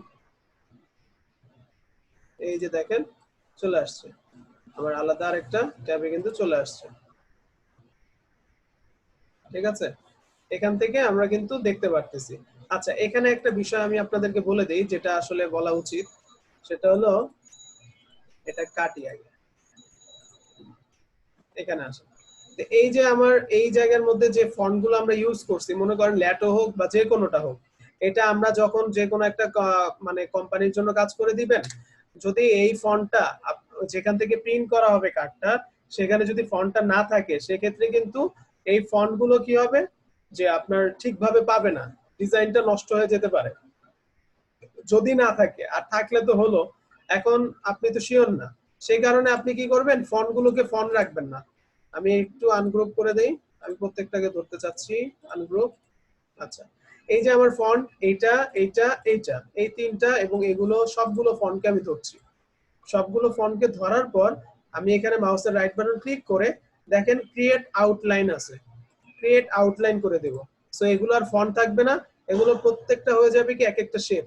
এই যে দেখেন চলে আসছে, আমার আলাদা আরেকটা ট্যাবে কিন্তু চলে আসছে। ঠিক আছে, এখান থেকে আমরা কিন্তু দেখতে পারতেছি। আচ্ছা, এখানে একটা বিষয় আমি আপনাদেরকে বলে দেই যেটা আসলে বলা উচিত, সেটা হলো এটা কাটি আগে, এখানে আসে। এই যে আমার এই জায়গার মধ্যে যে ফন্ট গুলো আমরা ইউজ করছি, মনে করেন ল্যাটো হোক বা যে কোনোটা হোক, এটা আমরা যখন যে কোনো একটা মানে কোম্পানির জন্য কাজ করে দিবেন, যদি এই ফন্টটা যেখান থেকে প্রিন্ট করা হবে কার্ডটা, সেখানে যদি ফন্টটা না থাকে সেক্ষেত্রে কিন্তু এই ফন্ট গুলো কি হবে যে আপনার ঠিকভাবে পাবে না, ডিজাইনটা নষ্ট হয়ে যেতে পারে যদি না থাকে। আর থাকলে তো হলো, এখন আপনি তো শিওর না, সেই কারণে আপনি কি করবেন, ফন্ট গুলোকে ফন্ট রাখবেন না। আমি একটু আনগ্রুপ করে দেই, আমি প্রত্যেকটাকে ধরতে চাচ্ছি, আনগ্রুপ। আচ্ছা, এই যে আমার ফন্ট এইটা এইটা এইটা এই তিনটা এবং এগুলো সবগুলো ফন্টকে আমি ধরছি। সবগুলো ফন্টকে ধরার পর আমি এখানে মাউসের রাইট বাটন ক্লিক করে দেখেন ক্রিয়েট আউটলাইন আছে, ক্রিয়েট আউটলাইন করে দেব। সো এগুলো আর ফন্ট থাকবে না, এগুলো প্রত্যেকটা হয়ে যাবে কি এক একটা শেপ,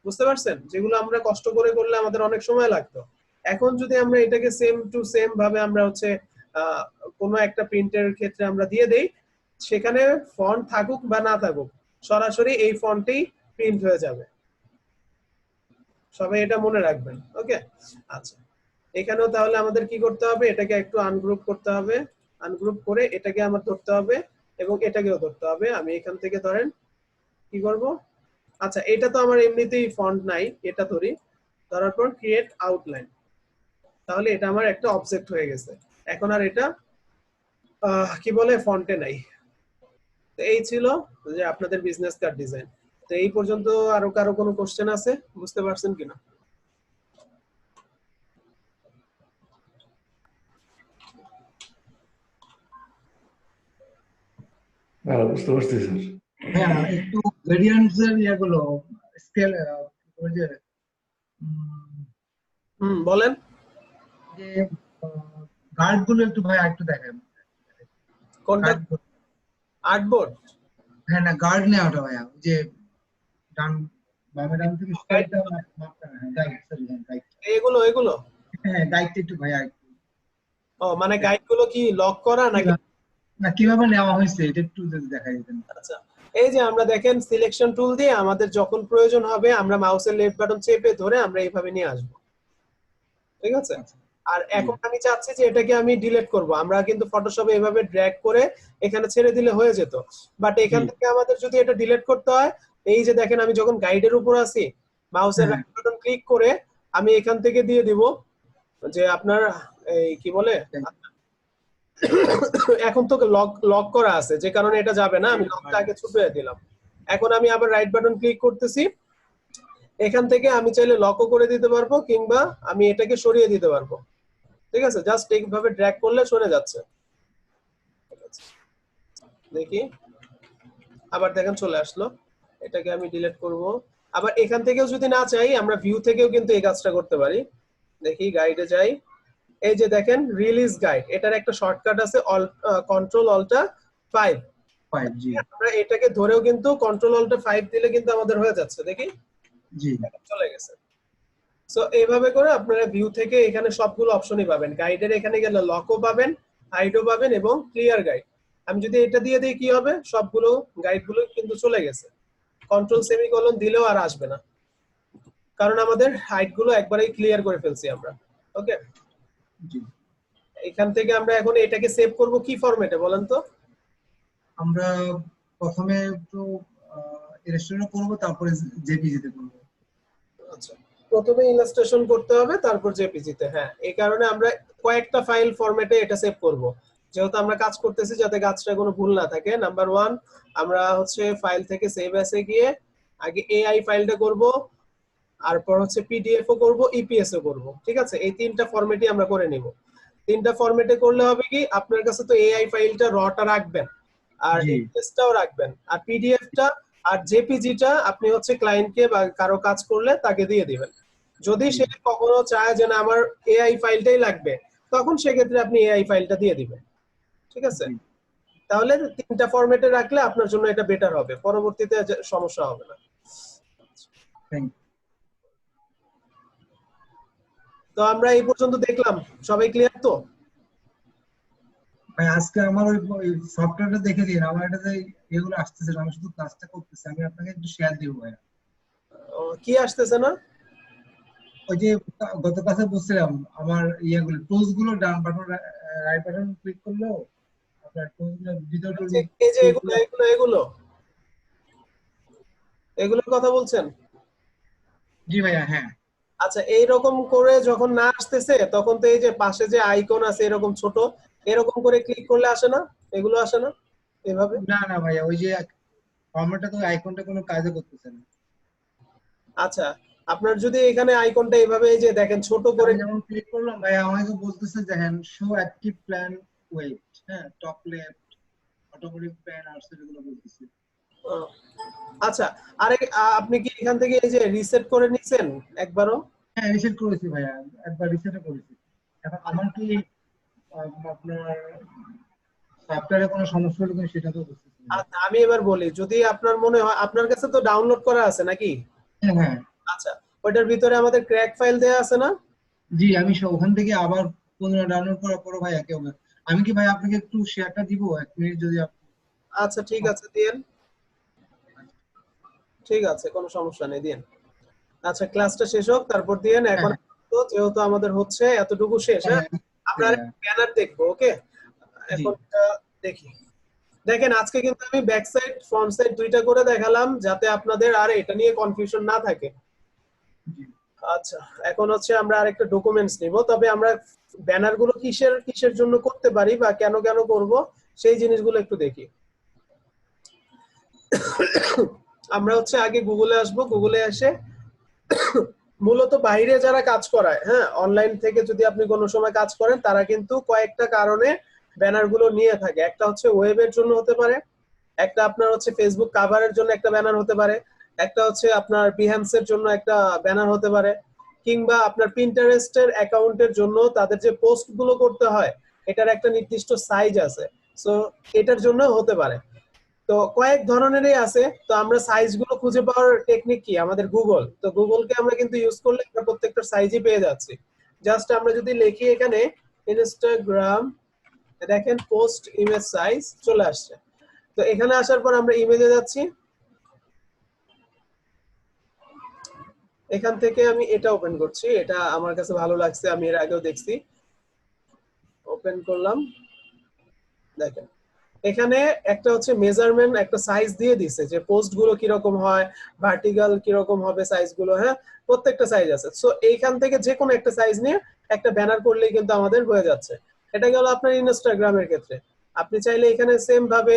বুঝতে পারছেন, যেগুলো আমরা কষ্ট করে করলে আমাদের অনেক সময় লাগতো। এখন যদি আমরা এটাকে সেম টু সেম ভাবে আমরা হচ্ছে কোনো একটা প্রিন্টের ক্ষেত্রে আমরা দিয়ে দেই, সেখানে ফন্ট থাকুক বা না থাকুক সরাসরি এই ফন্টেই প্রিন্ট হয়ে যাবে। সবাই এটা মনে রাখবেন, ওকে। আচ্ছা, এখানেও তাহলে আমাদের কি করতে হবে, এটাকে একটু আনগ্রুপ করতে হবে, আনগ্রুপ করে এটাকে আমার ধরতে হবে এবং এটাকেও ধরতে হবে। আমি এখান থেকে ধরেন কি করব, আচ্ছা এটা তো আমার এমনিতেই ফন্ট নাই, এটা ধরি, ধরার পর ক্রিয়েট আউটলাইন, তাহলে এটা আমার একটা অবজেক্ট হয়ে গেছে। এখন আর এটা কি বলে ফন্টে নাই। তো এই ছিল যে আপনাদের বিজনেস কার্ড ডিজাইন। তো এই পর্যন্ত আরো কারো কোনো কোশ্চেন আছে, বুঝতে পারছেন কিনা? বুঝতে পারছি স্যার। হ্যাঁ, একটু ভেরিয়েন্টস এর ইয়েগুলো স্কেল যে বলেন, যে গার্ড গুলো একটু ভাই একটু দেখেন কোনটা? আর্টবোর্ড? হ্যাঁ না, গার্ড নেই ওটা ভাইয়া, যে ডান বামে ডান থেকে স্কেলটা মাপটা, হ্যাঁ গাইড, সরি গাইড, এগুলো এগুলো হ্যাঁ গাইডটা একটু ভাইয়া। ও মানে গাইড গুলো কি লক করা নাকি না কিভাবে নেওয়া হয়েছে এটা একটু যদি দেখাই দিতেন। আচ্ছা, এই যে আমরা দেখেন সিলেকশন টুল দিয়ে আমাদের যখন প্রয়োজন হবে আমরা মাউসের লেফট বাটন চেপে ধরে আমরা এইভাবে নিয়ে আসবো, ঠিক আছে? আচ্ছা, আর এখন আমি চাচ্ছি যে এটাকে আমি ডিলিট করব। আমরা কিন্তু ফটোশপে এভাবে ড্র্যাগ করে এখানে ছেড়ে দিলে হয়ে যেত, বাট এখান থেকে আমাদের যদি এটা ডিলিট করতে হয়, এই যে দেখেন আমি যখন গাইডের উপর আছি মাউসের হ্যাঁ। রাইট বাটন ক্লিক করে আমি এখান থেকে দিয়ে দিব যে আপনার এই কি বলে এখন তো লক লক করা আছে যে কারণে এটা যাবে না, আমি লকটা আগে ছুপিয়ে দিলাম। এখন আমি আবার রাইট বাটন ক্লিক করতেছি, এখান থেকে আমি চাইলে লকও করে দিতে পারবো কিংবা আমি এটাকে সরিয়ে দিতে পারবো, ঠিক আছে? জাস্ট এইভাবে ড্র্যাগ করলে সরে যাচ্ছে। দেখি আবার দেখেন চলে আসলো, এটাকে আমি ডিলিট করব। আবার এখান থেকেও যদি না চাই আমরা ভিউ থেকেও কিন্তু এই কাজটা করতে পারি। দেখি গাইডে যাই, এই যে দেখেন রিলিজ গাইড, এটার একটা শর্টকাট আছে কন্ট্রোল অল্টা 5। 5 জি আমরা এটাকে ধরেও কিন্তু কন্ট্রোল অল্টা 5 দিলে কিন্তু আমাদের হয়ে যাচ্ছে, দেখি জি চলে গেছে। সো এইভাবে করে আপনারা ভিউ থেকে এখানে সবগুলো অপশনই পাবেন। গাইডের এখানে গেলে লকও পাবেন, হাইডও পাবেন এবং ক্লিয়ার গাইড। আমি যদি এটা দিয়ে দিই কি হবে, সবগুলো গাইডগুলো কিন্তু চলে গেছে। কন্ট্রোল সেমিকোলন দিলেও আর আসবে না, কারণ আমাদের হাইড গুলো একবারেই ক্লিয়ার করে ফেলছি আমরা। ওকে, জি এখান থেকে আমরা এখন এটাকে সেভ করব কি ফরম্যাটে বলেন তো? আমরা প্রথমে একটু ইলাস্ট্রেশন করব, তারপরে জেপিজি তে করব। আচ্ছা, প্রথমে ইলাস্ট্রেশন করতে হবে তারপর জেপিজি তে। হ্যাঁ, এই কারণে আমরা কয়েকটা ফাইল ফরম্যাটে এটা সেভ করব, যেহেতু আমরা কাজ করতেছি যাতে কাজটা কোনো ভুল না থাকে। নাম্বার 1 আমরা হচ্ছে ফাইল থেকে সেভ অ্যাসে গিয়ে আগে এআই ফাইলটা করব, তারপর হচ্ছে পিডিএফ ও করব, ইপিএস ও করব, ঠিক আছে? এই তিনটা ফরম্যাটই আমরা করে নিব। তিনটা ফরম্যাটে করলে হবে কি, আপনার কাছে তো এআই ফাইলটা রটা রাখবেন আর জি। ইপিএসটাও রাখবেন, আর পিডিএফটা আর জেপিজিটা আপনি হচ্ছে ক্লায়েন্টকে বা কারো কাজ করলে তাকে দিয়ে দিবেন। যদি সে কখনো চায় যে না আমার এআই ফাইলটাই লাগবে, তখন সেক্ষেত্রে আপনি এআই ফাইলটা দিয়ে দিবেন, ঠিক আছে? জি। তাহলে তিনটা ফরম্যাটে রাখলে আপনার জন্য এটা বেটার হবে, পরবর্তীতে সমস্যা হবে না। থ্যাংক তো আমরা এই পর্যন্ত দেখলাম, সবাই ক্লিয়ার তো? ভাই আজকে আমার ওই সফটওয়্যারটা দেখে দিন, আমার এটাতে এগুলো আসতেছে না, আমি শুধু কাজটা করতেছি। আমি আপনাকে একটু শেয়ার দিব ভাই। কি আসতেছে না? ওই যে গত ক্লাসে বলছিলাম আমার ইয়েগুলো টুলস গুলো ডান বাটন রাইট বাটন ক্লিক করলেও আপনার টুলস গুলো ভিতর টুল এই যে এগুলো এগুলো এগুলো এগুলোর কথা বলছেন? জি ভাইয়া হ্যাঁ। আচ্ছা, এইরকম করে যখন না আসতেছে তখন তো এই যে পাশে যে আইকন আছে এরকম ছোট, এরকম করে ক্লিক করলে আসে না? এগুলো আসে না এভাবে? না না ভাইয়া, ওই যে ফরম্যাটটা তো আইকনটা কোনো কাজে করতেছে না। আচ্ছা, আপনার যদি এখানে আইকনটা এইভাবে এই যে দেখেন ছোট করে, আমি যেমন ক্লিক করলাম ভাইয়া আমাকে বলতেছে দেখেন শো অ্যাক্টিভ প্ল্যান ওয়েট, হ্যাঁ টপ লেফট অটোমেটিক প্ল্যান আসছে এগুলো বলতেছে। আচ্ছা, আরে আপনি কি এখান থেকে এই যে রিসেট করে নিছেন একবারও? হ্যাঁ রিসেট করেছি ভাইয়া, একবার রিসেটও করেছি। এখন আমার কি আপনার সফটওয়্যারে কোনো সমস্যা হলে কিন্তু সেটা তো বুঝতেছি না। আচ্ছা, আমি এবার বলি, যদি আপনার মনে হয় আপনার কাছে তো ডাউনলোড করা আছে নাকি? হ্যাঁ হ্যাঁ আচ্ছা, ওইটার ভিতরে আমাদের ক্র্যাক ফাইল দেয়া আছে না? জি, আমি ওখান থেকে আবার পুনরায় ডাউনলোড করার পর ভাই একে হবে। আমি কি ভাই আপনাকে একটু শেয়ারটা দিব 1 মিনিট যদি আচ্ছা ঠিক আছে, দিয়েন। ঠিক আছে, কোনো সমস্যা নেই, দিয়েন। আচ্ছা, ক্লাসটা শেষ হোক তারপর দিয়েন। এখন তো যেহেতু আমাদের হচ্ছে এতটুকু শেষ, হ্যাঁ আমরা ব্যানার দেখবো। ওকে, এখন দেখি। দেখেন আজকে কিন্তু আমি ব্যাক সাইড ফ্রন্ট সাইড দুইটা করে দেখালাম যাতে আপনাদের আর এটা নিয়ে কনফিউশন না থাকে। আচ্ছা, এখন হচ্ছে আমরা আরেকটা ডকুমেন্টস নিব, তবে আমরা ব্যানার গুলো কিসের কিসের জন্য করতে পারি বা কেন কেন করব সেই জিনিসগুলো একটু দেখি। আমরা হচ্ছে আগে গুগলে আসবো, গুগলে এসে মূলত বাইরে যারা কাজ করায়, হ্যাঁ অনলাইন থেকে যদি আপনি কোনো সময় কাজ করেন, তারা কিন্তু কয়েকটা কারণে ব্যানার গুলো নিয়ে থাকে। একটা হচ্ছে ওয়েবের জন্য হতে পারে, একটা আপনার হচ্ছে ফেসবুক কাভারের জন্য একটা ব্যানার হতে পারে, একটা হচ্ছে আপনার বিহ্যান্সের জন্য একটা ব্যানার হতে পারে, কিংবা আপনার পিন্টারেস্টের অ্যাকাউন্টের জন্য তাদের যে পোস্ট গুলো করতে হয় এটার একটা নির্দিষ্ট সাইজ আছে, সো এটার জন্য হতে পারে। তো কয়েক ধরনেরই আছে। তো আমরা সাইজ গুলো খুঁজে পাওয়ার টেকনিক কি, আমাদের গুগল। তো গুগলকে আমরা কিন্তু ইউজ করলে আমরা প্রত্যেকটা সাইজই পেয়ে যাচ্ছি। জাস্ট আমরা যদি লিখি এখানে ইনস্টাগ্রাম দেখেন পোস্ট ইমেজ সাইজ চলে আসছে। তো এখানে আসার পর আমরা ইমেজে যাচ্ছি, এখান থেকে আমি এটা ওপেন করছি, এটা আমার কাছে ভালো লাগছে, আমি এর আগেও দেখছি। ওপেন করলাম, দেখেন এখানে একটা হচ্ছে মেজারমেন্ট, একটা সাইজ দিয়ে দিছে যে পোস্ট গুলো কিরকম হয়, ভার্টিক্যাল কিরকম হবে সাইজ গুলো, হ্যাঁ প্রত্যেকটা সাইজ আছে। সো এইখান থেকে যে কোনো একটা সাইজ নিয়ে একটা ব্যানার করলেই কিন্তু আমাদের হয়ে যাচ্ছে। এটা গেল আপনার ইনস্টাগ্রামের ক্ষেত্রে। আপনি চাইলে এখানে সেম ভাবে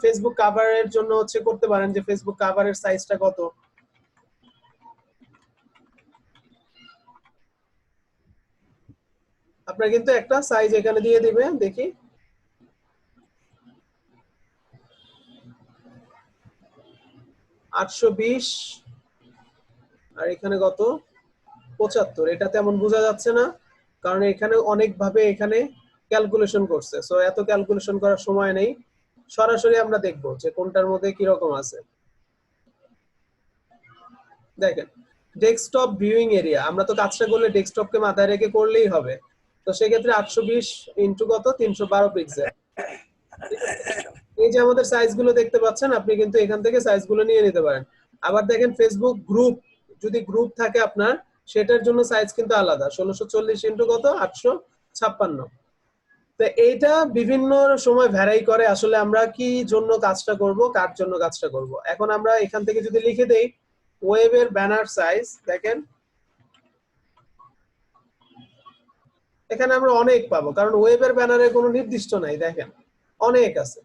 ফেসবুক কাভারের জন্য হচ্ছে করতে পারেন যে ফেসবুক কাভারের সাইজটা কত। আপনার কিন্তু একটা সাইজ এখানে দিয়ে দিবে, দেখি 820 আর এখানে কত 75। এটা তেমন বোঝা যাচ্ছে না কারণ এখানে অনেক ভাবে এখানে ক্যালকুলেশন করছে, সো এত ক্যালকুলেশন করার সময় নেই, সরাসরি আমরা দেখবো যে কোনটার মধ্যে কি রকম আছে। দেখেন ডেস্কটপ ভিউইং এরিয়া, আমরা তো কাজটা করলে ডেস্কটপকে মাথায় রেখে করলেই হবে। তো সেক্ষেত্রে 820 ইন্টু কত 312 পিক্সেল। এই যে আমাদের সাইজ গুলো দেখতে পাচ্ছেন, আপনি কিন্তু এখান থেকে সাইজ গুলো নিয়ে নিতে পারেন। আবার দেখেন ফেসবুক গ্রুপ, যদি গ্রুপ থাকে আপনার সেটার জন্য সাইজ কিন্তু আলাদা, 1640 ইন্টু কত 856। তো এইটা বিভিন্ন সময় ভ্যারাই করে আসলে আমরা কি জন্য কাজটা করব, কার জন্য কাজটা করব। এখন আমরা এখান থেকে যদি লিখে দেই ওয়েবের ব্যানার সাইজ, দেখেন এখানে আমরা অনেক পাবো কারণ ওয়েবের ব্যানারে কোনো নির্দিষ্ট নাই, দেখেন অনেক আছে,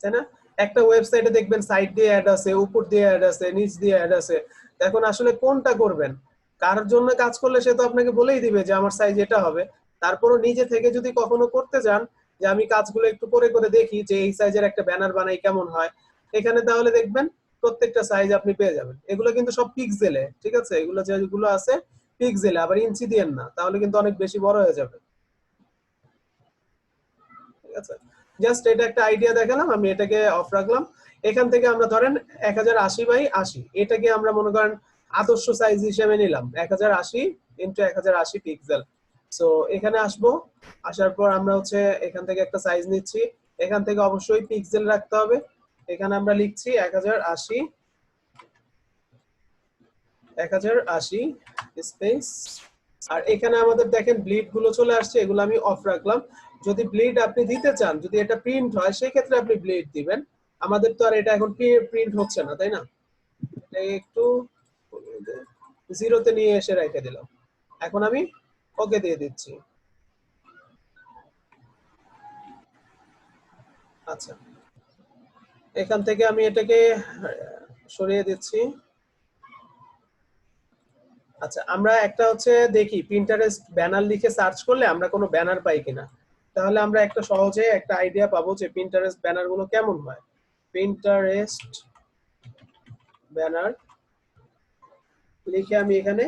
তাই না? একটা ওয়েবসাইটে দেখবেন সাইড দিয়ে অ্যাড আছে, উপর দিয়ে অ্যাড আছে, নিচ দিয়ে অ্যাড আছে। এখন আসলে কোনটা করবেন, কার জন্য কাজ করলে সে তো আপনাকে বলেই দিবে যে আমার সাইজ এটা হবে। তারপরও নিজে থেকে যদি কখনো করতে যান যে আমি কাজগুলো একটু করে করে দেখি যে এই সাইজের একটা ব্যানার বানাই কেমন হয়, এখানে তাহলে দেখবেন প্রত্যেকটা সাইজ আপনি পেয়ে যাবেন। এগুলো কিন্তু সব পিক্সেলে, ঠিক আছে? এগুলো যেগুলো আছে পিক্সেলে, আবার ইঞ্চি দিয়ে না, তাহলে কিন্তু অনেক বেশি বড় হয়ে যাবে, ঠিক আছে? জাস্ট এটা একটা আইডিয়া দেখালাম, আমি এটাকে অফ রাখলাম। এখান থেকে আমরা ধরেন 1080x80, এটাকে আমরা মনে করেন আদর্শ সাইজ হিসেবে নিলাম 1080 ইনটু 1080 পিক্সেল। সো এখানে আসবো, আসার পর আমরা হচ্ছে এখান থেকে একটা সাইজ নিচ্ছি, এখান থেকে অবশ্যই পিক্সেল রাখতে হবে। এখানে আমরা লিখছি 1080 স্পেস। আর এখানে আমাদের দেখেন ব্লিড গুলো চলে আসছে, এগুলো আমি অফ রাখলাম। যদি ব্লিড আপনি দিতে চান, যদি এটা প্রিন্ট হয় সেই ক্ষেত্রে আপনি ব্লিড দিবেন। আমাদের তো আর এটা এখন প্রিন্ট হচ্ছে না, তাই না? এটা একটু জিরোতে নিয়ে এসে রেখে দিলাম। এখন আমি ওকে দিয়ে দিচ্ছি। আচ্ছা, এখান থেকে আমি এটাকে সরিয়ে দিচ্ছি। আচ্ছা, আমরা একটা হচ্ছে দেখি পিন্টারেস্ট ব্যানার লিখে সার্চ করলে আমরা কোনো ব্যানার পাই কিনা। তাহলে আমরা একটা সহজে একটা আইডিয়া পাবো যে পিন্টারেস্ট ব্যানার গুলো কেমন হয়। পিন্টারেস্ট ব্যানার লিখে আমি এখানে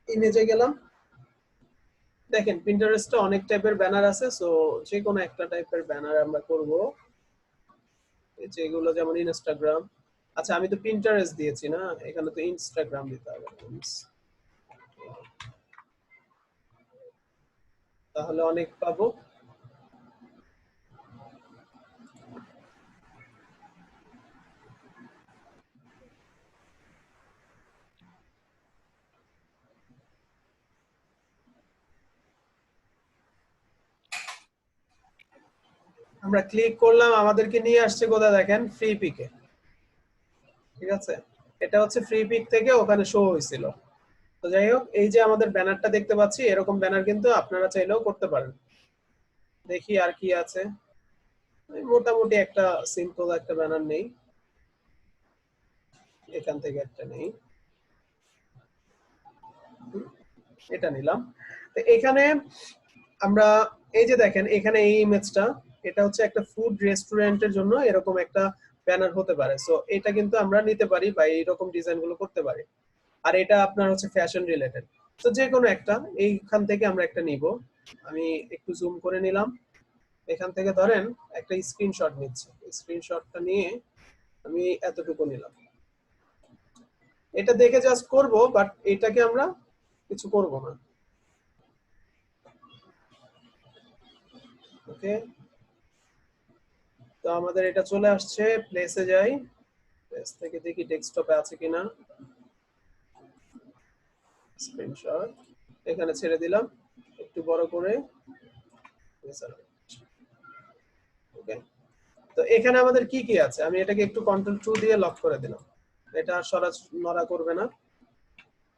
ইমেজে গেলাম। দেখেন পিন্টারেস্টে অনেক টাইপের ব্যানার আছে, সো যে কোনো একটা টাইপের ব্যানার আমরা করব। এই যে এগুলো যেমন ইনস্টাগ্রাম। আচ্ছা, আমি তো পিন্টারেস্ট দিয়েছি না, এখানে তো ইনস্টাগ্রাম দিতে হবে, তাহলে অনেক পাবো। আমরা ক্লিক করলাম, আমাদেরকে নিয়ে আসছে কোথায় দেখেন, ফ্রি পিকে, ঠিক আছে? এটা হচ্ছে ফ্রি পিক থেকে ওখানে শো হয়েছিল। তো যাই হোক, এই যে আমাদের ব্যানারটা দেখতে পাচ্ছি, এরকম ব্যানার কিন্তু আপনারা চাইলেও করতে পারেন। দেখি আর কি আছে, মোটামুটি একটা সিম্পল একটা ব্যানার নেই, এখান থেকে একটা নেই, এটা নিলাম। তো এখানে আমরা এই যে দেখেন এখানে এই ইমেজটা, এটা হচ্ছে একটা ফুড রেস্টুরেন্টের জন্য এরকম একটা ব্যানার হতে পারে। সো এটা কিন্তু আমরা নিতে পারি বা এইরকম ডিজাইন গুলো করতে পারি। আর এটা আপনার হচ্ছে ফ্যাশন রিলেটেড, তো যে কোনো একটা এইখান থেকে আমরা একটা নিব। আমি একটু জুম করে নিলাম, এখান থেকে ধরেন একটা স্ক্রিনশট নিচ্ছি, স্ক্রিনশটটা নিয়ে আমি এতটুকু নিলাম। এটা দেখে জাস্ট করব, বাট এটাকে আমরা কিছু করব না। ওকে, তো আমাদের এটা চলে আসছে। প্লেসে যাই, প্লেস থেকে দেখি ডেস্কটপে আছে কিনা। স্ক্রিনশট এখানে ছেড়ে দিলাম একটু বড় করে। ওকে, তো এখানে আমাদের কি কি আছে, আমি এটাকে একটু কন্ট্রোল 2 দিয়ে লক করে দিলাম। এটা আর নড়া করবে না।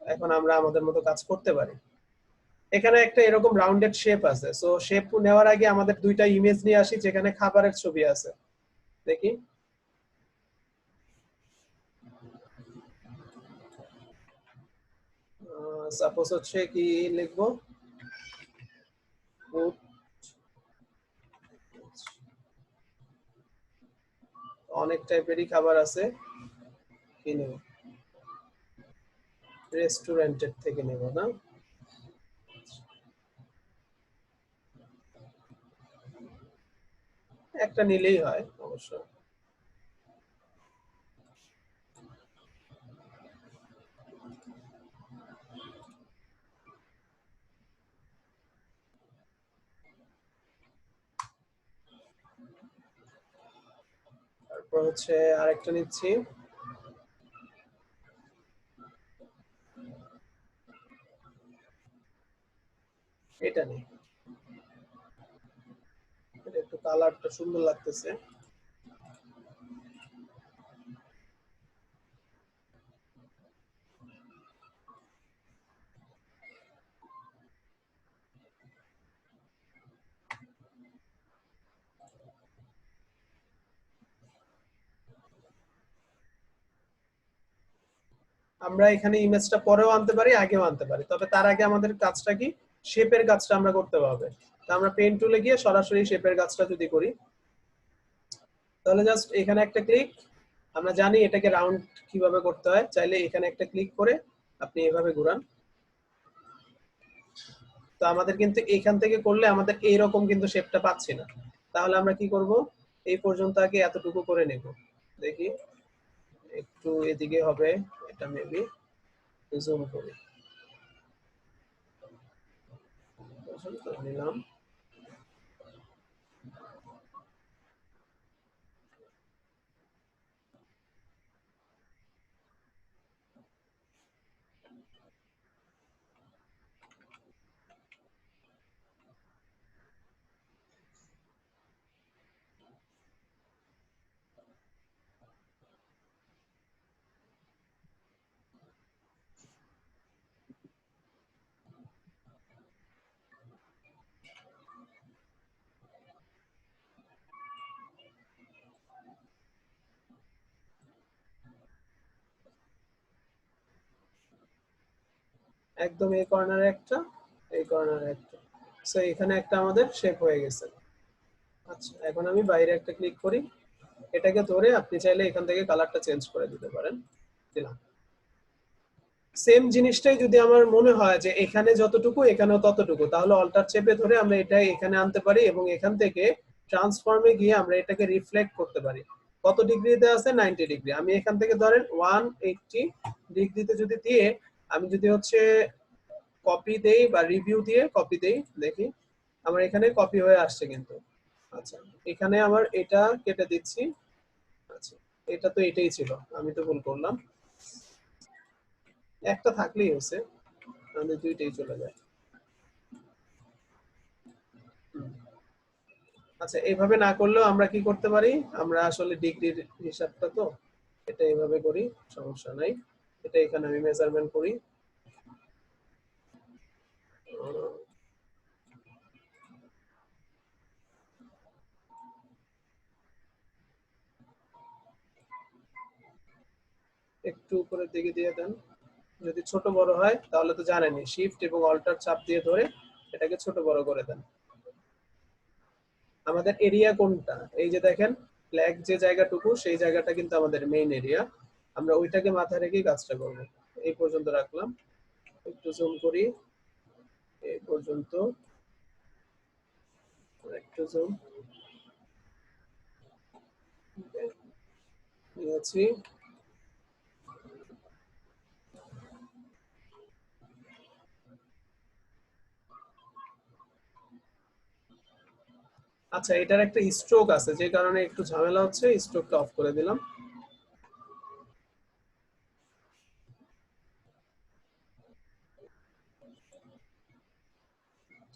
এখন আমরা আমাদের মতো কাজ করতে পারি। এখানে একটা এরকম রাউন্ডেড শেপ আছে, সো শেপ নেওয়ার আগে আমাদের দুইটা ইমেজ নিয়ে আসি যেখানে খাবারের ছবি আছে। দেখি, সাপোজ হচ্ছে কি লিখবো, ফুড, অনেক টাইপেরই খাবার আছে, কি নেব, রেস্টুরেন্টের থেকে নেব না, একটা নিলেই হয় অবশ্য। তারপর হচ্ছে আরেকটা নিচ্ছি, এটা নেই, এটা একটু কালারটা সুন্দর লাগতেছে। আমরা এখানে ইমেজটা পরেও আনতে পারি, আগেও আনতে পারি, তবে তার আগে আমাদের কাজটা কি, শেপের কাজটা আমরা করতে হবে। তো আমরা পেন টুলে গিয়ে সরাসরি শেপের কাজটা যদি করি, তাহলে জাস্ট এখানে একটা ক্লিক। আমরা জানি এটাকে রাউন্ড কিভাবে করতে হয়, চাইলে এখানে একটা ক্লিক করে আপনি এভাবে ঘুরান। তো আমাদের কিন্তু এখান থেকে করলে আমাদের এইরকম কিন্তু শেপটা পাচ্ছি না। তাহলে আমরা কি করব, এই পর্যন্ত আগে এতটুকু করে নেব। দেখি, একটু এদিকে হবে, এটা মেবি জুম করি, নিলাম। একদম এই কর্নারে একটা, এই কর্নারে একটা, সো এখানে একটা আমাদের শেপ হয়ে গেছে। আচ্ছা, এখন আমি বাইরে একটা ক্লিক করি, এটাকে ধরে আপনি চাইলে এখান থেকে কালারটা চেঞ্জ করে দিতে পারেন। দিলাম। সেম জিনিসটাই যদি আমার মনে হয় যে এখানে যতটুকু এখানেও ততটুকু, তাহলে অল্টার চেপে ধরে আমরা এটা এখানে আনতে পারি এবং এখান থেকে ট্রান্সফর্মে গিয়ে আমরা এটাকে রিফ্লেক্ট করতে পারি। কত ডিগ্রিতে আছে, 90 ডিগ্রি। আমি এখান থেকে ধরেন 180 ডিগ্রিতে যদি দিয়ে আমি যদি হচ্ছে কপি দেই বা রিভিউ দিয়ে কপি দেই, দেখি আমার এখানে কপি হয়ে আসছে কিন্তু। আচ্ছা, এখানে আমার এটা কেটে দিচ্ছি। আচ্ছা, এটা তো এটাই ছিল, আমি তো ভুল করলাম, একটা থাকলেই হয়েছে, আমাদের দুইটাই চলে যায়। আচ্ছা, এইভাবে না করলেও আমরা কি করতে পারি, আমরা আসলে ডিগ্রির হিসাবটা তো এটা এইভাবে করি, সমস্যা নাই। এটা এখানে আমি মেজারমেন্ট করি, একটু উপরের দিকে দিয়ে দেন। যদি ছোট বড় হয় তাহলে তো জানেনই, শিফট এবং অল্টার চাপ দিয়ে ধরে এটাকে ছোট বড় করে দেন। আমাদের এরিয়া কোনটা, এই যে দেখেন ব্ল্যাক যে জায়গাটুকু, সেই জায়গাটা কিন্তু আমাদের মেইন এরিয়া। আমরা ওইটাকে মাথায় রেখেই কাজটা করব। এই পর্যন্ত রাখলাম, একটু জুম করি, এই পর্যন্ত, একটু জুম নিয়েছি। আচ্ছা, এটার একটা স্ট্রোক আছে যে কারণে একটু ঝামেলা হচ্ছে, স্ট্রোকটা অফ করে দিলাম।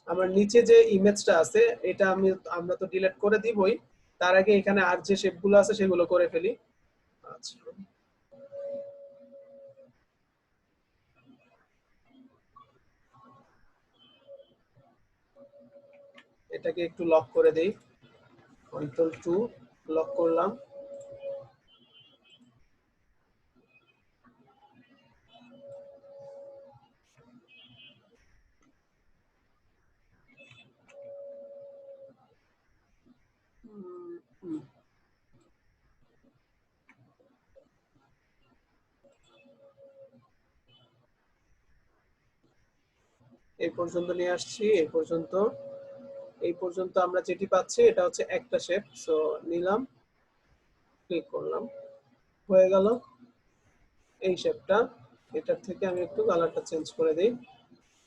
আমার নিচে যে ইমেজটা আছে এটা আমরা তো ডিলিট করে দিবই, তার আগে এখানে আর যে শেপগুলো আছে সেগুলো করে ফেলি। আচ্ছা, এটাকে একটু লক করে দেই, Ctrl+2 লক করলাম। এই পর্যন্ত নিয়ে আসছি, এই পর্যন্ত আমরা যেটি পাচ্ছি এটা হচ্ছে একটা শেপ। সো নিলাম, ক্লিক করলাম, হয়ে গেল এই শেপটা। এটার থেকে আমি একটু কালারটা চেঞ্জ করে দিই,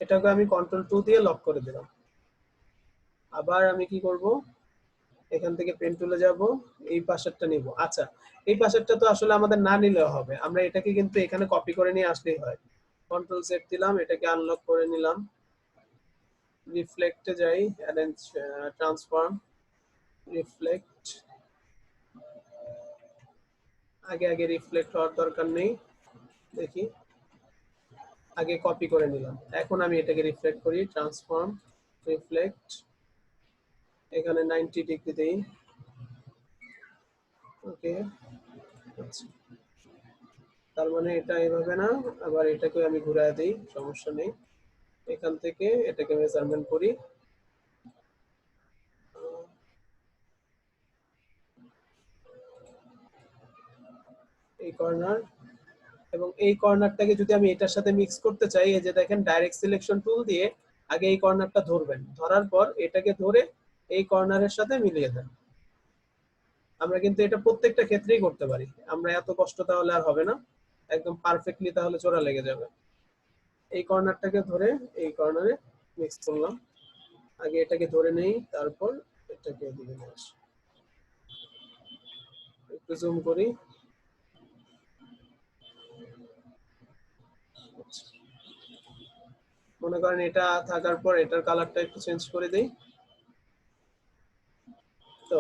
এটাকে আমি Ctrl+2 দিয়ে লক করে দিলাম। আবার আমি কি করব, এখান থেকে পেন টুলে যাব, এই পাশেরটা নিব। আচ্ছা, এই পাশেরটা তো আসলে আমাদের না নিলেও হবে, আমরা এটাকে কিন্তু এখানে কপি করে নিয়ে আসলেই হয়। Ctrl+Z দিলাম, এটাকে আনলক করে নিলাম, রিফ্লেক্টে যাই, অ্যারেঞ্জ, ট্রান্সফর্ম, রিফ্লেক্ট। আগে রিফ্লেক্ট হওয়ার দরকার নেই, দেখি, আগে কপি করে নিলাম। এখন আমি এটাকে রিফ্লেক্ট করি, ট্রান্সফর্ম, রিফ্লেক্ট, এখানে 90 ডিগ্রি দেই। ওকে, আচ্ছা, তার মানে এটা এইভাবে না, আবার এটাকে আমি ঘুরায় দিই, সমস্যা নেই। এখান থেকে এটাকে মেজারমেন্ট করি, এই কর্নার এবং এই কর্নারটাকে যদি আমি এটার সাথে মিক্স করতে চাই, এই যে দেখেন ডাইরেক্ট সিলেকশন টুল দিয়ে আগে এই কর্নারটা ধরবেন, ধরার পর এটাকে ধরে এই কর্নারের সাথে মিলিয়ে দেন। আমরা কিন্তু এটা প্রত্যেকটা ক্ষেত্রেই করতে পারি, আমরা এত কষ্ট তাহলে আর হবে না, একদম পারফেক্টলি তাহলে জোড়া লেগে যাবে। এই কর্নারটাকে ধরে এই কর্নারে মিক্স করলাম, আগে এটাকে ধরে নেই, তারপর এটাকে এদিকে নিয়ে আসি, একটু জুম করি। মনে করেন এটা থাকার পর এটার কালারটা একটু চেঞ্জ করে দেই। তো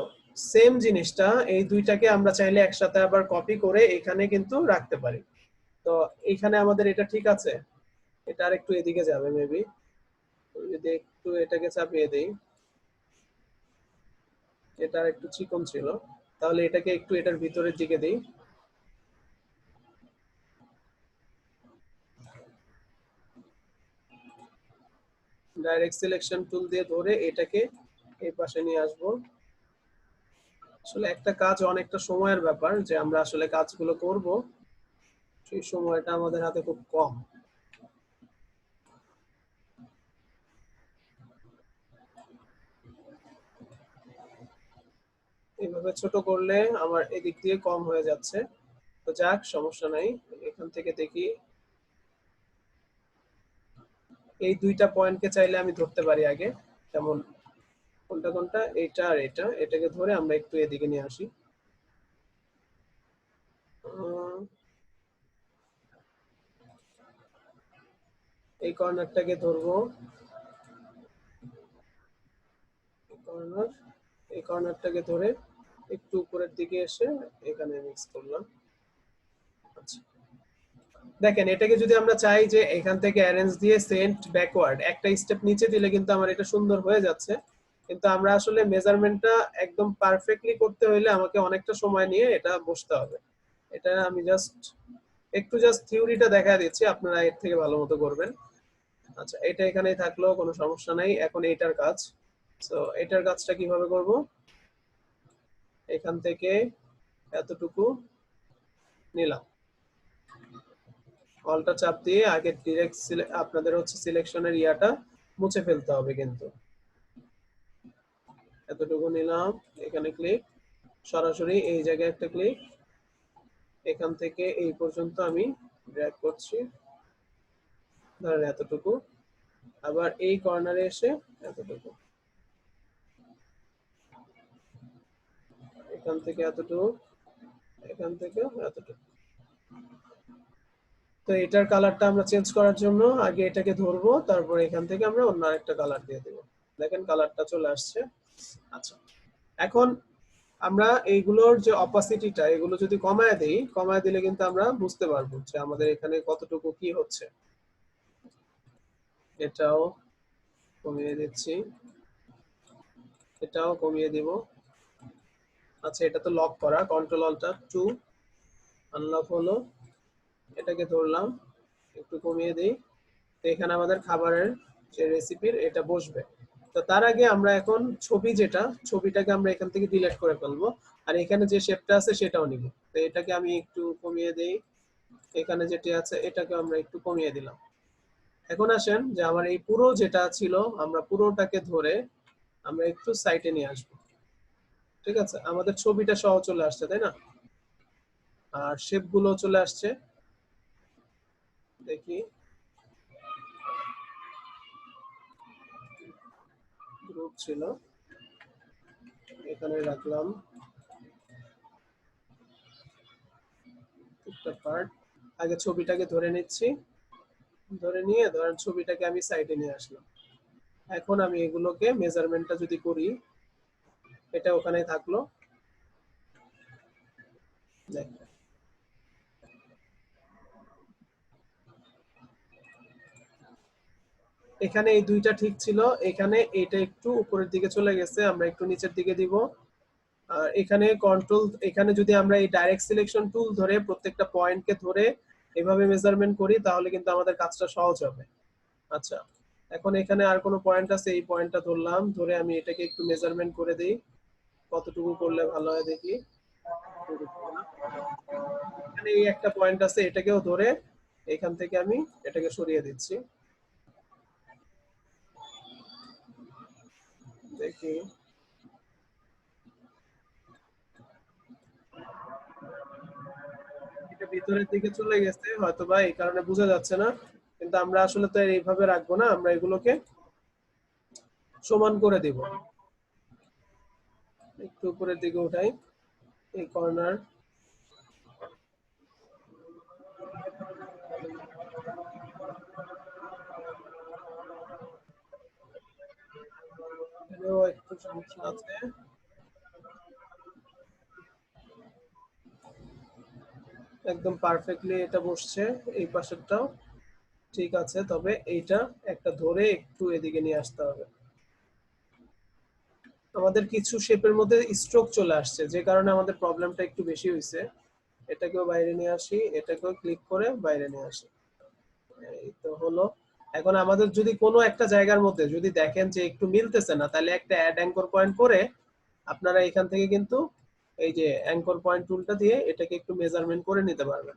সেম জিনিসটা এই দুইটাকে আমরা চাইলে একসাথে আবার কপি করে এখানে কিন্তু রাখতে পারি। তো এইখানে আমাদের এটা ঠিক আছে, এটা আর একটু এদিকে যাবে মেবি, যদি একটু এটাকে চাপিয়ে দেই, এটা আর একটু চিকন ছিল, তাহলে এটাকে একটু এটার ভিতরের দিকে দেই। ডাইরেক্ট সিলেকশন টুল দিয়ে ধরে এটাকে এই পাশে নিয়ে আসব। আসলে একটা কাজ অনেকটা সময়ের ব্যাপার, যে আমরা আসলে কাজগুলো করব সেই সময়টা আমাদের হাতে খুব কম। এইভাবে ছোট করলে আমার এদিক দিয়ে কম হয়ে যাচ্ছে, তো যাক, সমস্যা নাই। এখান থেকে দেখি, এই দুইটা পয়েন্টকে চাইলে আমি ধরতে পারি আগে, যেমন কোনটা কোনটা, এইটা আর এটা, এটাকে ধরে আমরা একটু এদিকে নিয়ে আসি। এই কর্নারটাকে ধরবো, কর্নার, এই কর্নারটাকে ধরে একটু উপরের দিকে এসে এখানে মিক্স করলাম। আচ্ছা, দেখেন এটাকে যদি আমরা চাই যে এখান থেকে অ্যারেঞ্জ দিয়ে সেন্ট ব্যাকওয়ার্ড একটা স্টেপ নিচে দিলে কিন্তু আমার এটা সুন্দর হয়ে যাচ্ছে, কিন্তু আমরা আসলে মেজারমেন্টটা একদম পারফেক্টলি করতে হইলে আমাকে অনেকটা সময় নিয়ে এটা বসতে হবে। এটা আমি একটু জাস্ট থিওরিটা দেখা দিচ্ছি, আপনারা এর থেকে ভালো মতো করবেন। আচ্ছা, এটা এখানেই থাকলো, কোনো সমস্যা নাই। এখন এইটার কাজ, সো এটার কাজটা কিভাবে করব, এখান থেকে এতটুকু নিলাম, অলটা চাপ দিয়ে আগে ডিরেক্ট আপনাদের হচ্ছে সিলেকশনের ইয়াটা মুছে ফেলতে হবে, কিন্তু এতটুকু নিলাম, এখানে ক্লিক, সরাসরি এই জায়গায় একটা ক্লিক, এখান থেকে এই পর্যন্ত আমি ড্র্যাগ করছি, ধরেন এতটুকু, আবার এই কর্নারে এসে এতটুকু। এখান থেকে এতটুকু, এখান থেকে এতটুকু। তো এটার কালারটা আমরা চেঞ্জ করার জন্য আগে এটাকে ধরবো, তারপর এখান থেকে আমরা অন্য আরেকটা কালার দিয়ে দেব। দেখেন কালারটা চলে আসছে। আচ্ছা, এখন আমরা এইগুলোর যে অপাসিটিটা, এগুলো যদি কমায় দেই, কমায় দিলে কিন্তু আমরা বুঝতে পারবো যে আমাদের এখানে কতটুকু কি হচ্ছে। এটাও কমিয়ে দিচ্ছি, এটাও কমিয়ে দিব। আচ্ছা, এটা তো লক করা, কন্ট্রোল অল্টার 2 আনলক হলো। এটাকে ধরলাম, একটু কমিয়ে দেই। তো এখানে আমাদের খাবারের যে রেসিপির এটা বসবে। তো তার আগে আমরা এখন ছবি, যেটা ছবিটাকে আমরা এখান থেকে ডিলিট করে ফেলবো, আর এখানে যে শেপটা আছে সেটাও নিব। তো এটাকে আমি একটু কমিয়ে দেই, এখানে যেটা আছে এটাকে আমরা একটু কমিয়ে দিলাম। এখন আসেন যে আমার এই পুরো যেটা ছিল, আমরা পুরোটাকে ধরে আমরা একটু সাইডে নিয়ে আসবো। ঠিক আছে, আমাদের ছবিটা সহ চলে আসছে, তাই না? আর শেপ গুলো চলে আসছে। দেখি, গ্রুপ ছিল, এখানে রাখলাম একটা পার্ট। আগে ছবিটাকে ধরে নিচ্ছি, ধরে নিয়ে ধরেন ছবিটাকে আমি সাইডে নিয়ে আসলাম। এখন আমি এগুলোকে মেজারমেন্টটা যদি করি, এটা ওখানে থাকলো। দেখ, এখানে এই দুইটা ঠিক ছিল, এখানে এটা একটু উপরের দিকে চলে গেছে, আমরা একটু নিচের দিকে দিব। আর এখানে কন্ট্রোল, এখানে যদি আমরা এই ডাইরেক্ট সিলেকশন টুল ধরে প্রত্যেকটা পয়েন্টকে ধরে এভাবে মেজারমেন্ট করি, তাহলে কিন্তু আমাদের কাজটা সহজ হবে। আচ্ছা, এখন এখানে আর কোনো পয়েন্ট আছে, এই পয়েন্টটা ধরলাম, ধরে আমি এটাকে একটু মেজারমেন্ট করে দিই, কতটুকু করলে ভালো হয় দেখি। এখানে এই একটা পয়েন্ট আছে, এটাকেও ধরে এখান থেকে আমি এটাকে সরিয়ে দিচ্ছি। দেখি, এটা ভিতরের দিকে চলে গেছে হয়তো বা, এই কারণে বোঝা যাচ্ছে না। কিন্তু আমরা আসলে তো এইভাবে রাখবো না, আমরা এগুলোকে সমান করে দিব। একটু উপরের দিকে উঠাই এই কর্নার। এখানেও একটু সমস্যা আছে। একদম পারফেক্টলি এটা বসছে, এই পাশেরটাও ঠিক আছে, তবে এইটা একটা ধরে একটু এদিকে নিয়ে আসতে হবে। আমাদের কিছু শেপের মধ্যে স্ট্রোক চলে আসছে, যে কারণে আমাদের প্রবলেমটা একটু বেশি হয়েছে। এটাকেও বাইরে নিয়ে আসি, এটাকেও ক্লিক করে বাইরে নিয়ে আসি। এই তো হলো। এখন আমাদের যদি কোনো একটা জায়গার মধ্যে যদি দেখেন যে একটু মিলতেছে না, তাহলে একটা অ্যাড অ্যাঙ্কর পয়েন্ট করে আপনারা এখান থেকে কিন্তু এই যে অ্যাঙ্কর পয়েন্ট টুলটা দিয়ে এটাকে একটু মেজারমেন্ট করে নিতে পারবেন।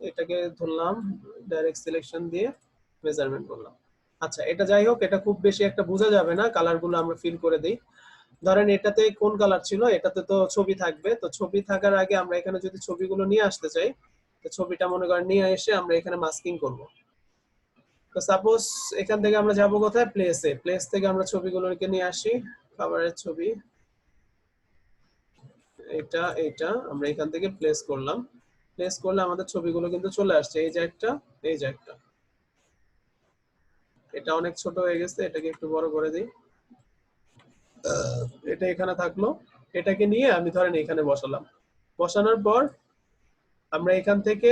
এটাকে ধরলাম, ডাইরেক্ট সিলেকশন দিয়ে মেজারমেন্ট করলাম। আচ্ছা, এটা যাই হোক, এটা খুব বেশি একটা বোঝা যাবে না, কালারগুলো আমরা ফিল করে দিই। ধরেন এটাতে কোন কালার ছিল, এটাতে তো ছবি থাকবে। তো ছবি থাকার আগে আমরা এখানে যদি ছবিগুলো নিয়ে আসতে চাই, তো ছবিটা মনে করেন নিয়ে এসে আমরা এখানে মাস্কিং করব। তো সাপোজ এখান থেকে আমরা যাব কোথায়, প্লেসে, প্লেস থেকে আমরা ছবিগুলোকে নিয়ে আসি, খাবারের ছবি, এটা এটা আমরা এখান থেকে প্লেস করলাম। প্লেস করলে আমাদের ছবিগুলো কিন্তু চলে আসছে, এই যে একটা, এই যে একটা। এটা অনেক ছোট হয়ে গেছে, এটাকে একটু বড় করে দিই। এটা এখানে থাকলো, এটাকে নিয়ে আমি ধরেন এখানে বসালাম। বসানোর পর আমরা এখান থেকে,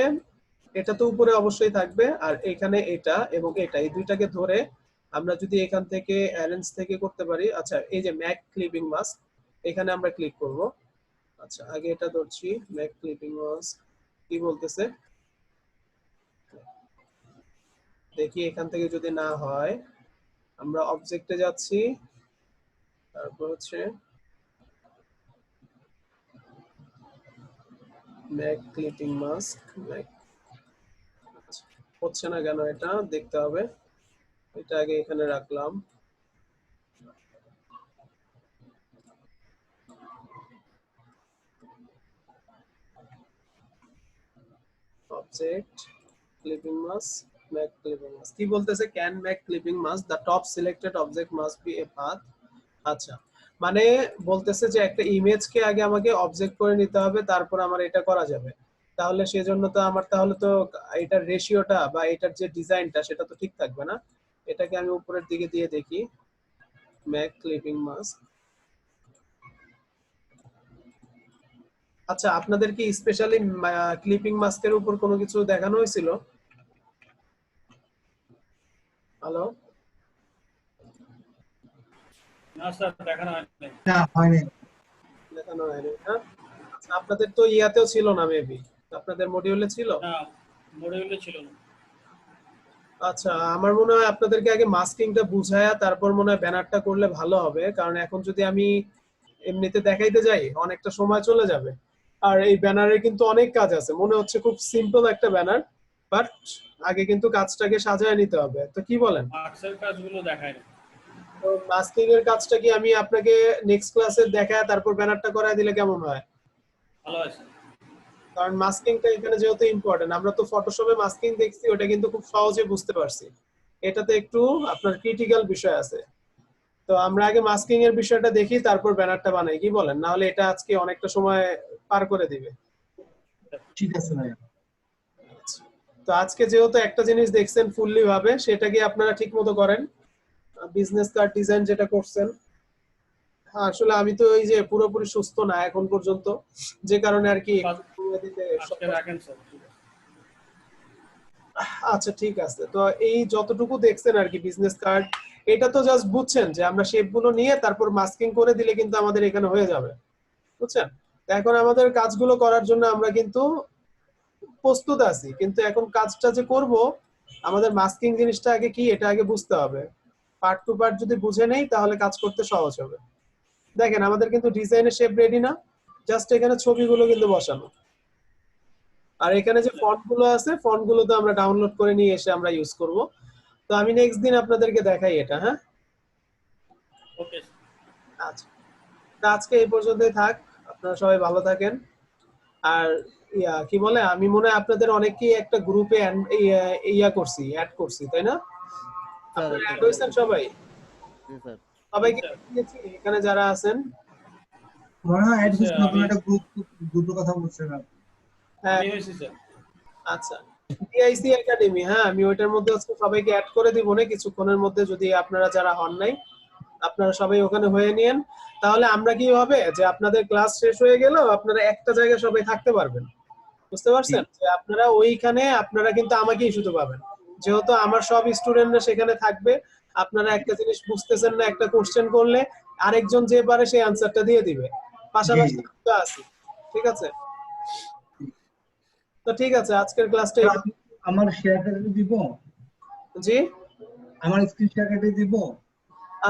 এটা তো উপরে অবশ্যই থাকবে, আর এখানে এটা এবং এটা, এই দুইটাকে ধরে আমরা যদি এখান থেকে অ্যারেঞ্জ থেকে করতে পারি। আচ্ছা, এই যে ম্যাক ক্লিপিং মাস্ক, এখানে আমরা ক্লিক করব। আচ্ছা, আগে এটা ধরছি, ম্যাক ক্লিপিং মাস্ক কি বলতেছে দেখি। এখান থেকে যদি না হয়, আমরা অবজেক্টে যাচ্ছি, তারপর হচ্ছে ম্যাক ক্লিপিং মাস্ক, হচ্ছে না কেন, এটা দেখতে হবে। এটা আগে এখানে রাখলাম, object clipping mask, Mac clipping mask কি বলতেছে, can Mac clipping mask, the top selected object must B A path. আচ্ছা, মানে বলতেছে যে একটা ইমেজকে আগে আমাকে অবজেক্ট করে নিতে হবে, তারপর আমার এটা করা যাবে। তাহলে সেজন্য তো আমার তাহলে তো এটার রেশিওটা বা এটার যে ডিজাইনটা সেটা তো ঠিক থাকবে না। এটাকে আমি উপরের দিকে দিয়ে দেখি, ম্যাক ক্লিপিং মাস্ক। আচ্ছা, আপনাদের কি স্পেশালি ক্লিপিং মাস্কের উপর কোনো কিছু দেখানো হয়েছিল? হ্যালো, না স্যার দেখানো হয়নি। না হয়নি। দেখানো হয়নি। হ্যাঁ, আচ্ছা, আপনাদের তো ইয়াতেও ছিল না মেবি, আপনাদের মডিউলে ছিল? না মডিউলে ছিল না। আচ্ছা, আমার মনে হয় আপনাদেরকে আগে মাস্কিংটা বুঝায়া তারপর মনে হয় ব্যানারটা করলে ভালো হবে, কারণ এখন যদি আমি এমনিতে দেখাইতে যাই অনেকটা সময় চলে যাবে। আর এই ব্যানারে কিন্তু অনেক কাজ আছে, মনে হচ্ছে খুব সিম্পল একটা ব্যানার, বাট আগে কিন্তু কাজটাকে সাজায় নিতে হবে। তো কি বলেন? মার্কসের কাজগুলো দেখায় না। তো মাস্কিং এর কাজটা কি আমি আপনাকে নেক্সট ক্লাসে দেখায় তারপর ব্যানারটা করায় দিলে কেমন হয়? ভালো আছে। কারণ মাস্কিংটা এখানে যেহেতু ইম্পর্টেন্ট, আমরা তো ফটোশপে মাস্কিং দেখছি, ওটা কিন্তু খুব সহজে বুঝতে পারছি। এটাতে একটু আপনার ক্রিটিক্যাল বিষয় আছে। তো আমরা আগে মাস্কিং এর বিষয়টা দেখি, তারপর ব্যানারটা বানাই, কি বলেন? নাহলে এটা আজকে অনেকটা সময় পার করে দিবে। ঠিক আছে ভাইয়া। তো আজকে যেহেতু একটা জিনিস দেখছেন ফুললি ভাবে, সেটাকে আপনারা ঠিক মতো করেন। বিজনেস কার্ড ডিজাইন যেটা করছেন, হ্যাঁ, আসলে আমি তো এই যে পুরোপুরি সুস্থ না এখন পর্যন্ত, যে কারণে আর কি আজকে রাখেন স্যার। আচ্ছা ঠিক আছে। তো এই যতটুকু দেখছেন আর কি বিজনেস কার্ড, এটা তো জাস্ট বুঝছেন যে আমরা শেপ গুলো নিয়ে তারপর মাস্কিং করে দিলে কিন্তু আমাদের এখানে হয়ে যাবে, বুঝছেন? তো এখন আমাদের কাজগুলো করার জন্য আমরা কিন্তু প্রস্তুত আছি, কিন্তু এখন কাজটা যে করব আমাদের মাস্কিং জিনিসটা আগে কি এটা আগে বুঝতে হবে। পার্ট টু পার্ট যদি বুঝে নেই তাহলে কাজ করতে সহজ হবে। দেখেন আমাদের কিন্তু ডিজাইনের শেপ রেডি না, জাস্ট এখানে ছবিগুলো কিন্তু বসানো। আর এখানে যে ফন্ট গুলো আছে, ফন্ট গুলো তো আমরা ডাউনলোড করে নিয়ে এসে আমরা ইউজ করব। তো আমি নেক্সট দিন আপনাদেরকে দেখাই এটা। হ্যাঁ, ওকে। আচ্ছা, তা আজকে এই পর্যন্তই থাক। আপনারা সবাই ভালো থাকেন। আর কি বলে, আমি মনে হয় আপনাদের অনেকেই একটা গ্রুপে ইয়া করছি, অ্যাড করছি, তাই না? আপনারা অ্যাড হয়েছেন সবাই? সবাইকে দেখেছি এখানে যারা আছেন। মনে হয় অ্যাড হচ্ছে না, কোনো একটা গ্রুপের কথা বলছেন আপনি। হ্যাঁ, আমি হয়েছি স্যার। আচ্ছা, টিআইসি একাডেমি, হ্যাঁ আমি ওইটার মধ্যে হচ্ছে সবাইকে অ্যাড করে দিব না কিছুক্ষণের মধ্যে, যদি আপনারা যারা হন নাই আপনারা সবাই ওখানে হয়ে নিয়েন। তাহলে আমরা কি হবে যে আপনাদের ক্লাস শেষ হয়ে গেল আপনারা একটা জায়গায় সবাই থাকতে পারবেন, বুঝতে পারছেন? যে আপনারা ওইখানে আপনারা কিন্তু আমাকেই শুধু পাবেন, যেহেতু আমার সব স্টুডেন্টরা সেখানে থাকবে। আপনারা একটা জিনিস বুঝতেছেন না, একটা কোশ্চেন করলে আরেকজন যে পারে সেই আনসারটা দিয়ে দিবে, পাশাপাশি আমরা আছি। ঠিক আছে? তো ঠিক আছে, আজকের ক্লাসটা আমার শেয়ারটা দিব। জি, আমার স্ক্রিন শেয়ারটা দিব।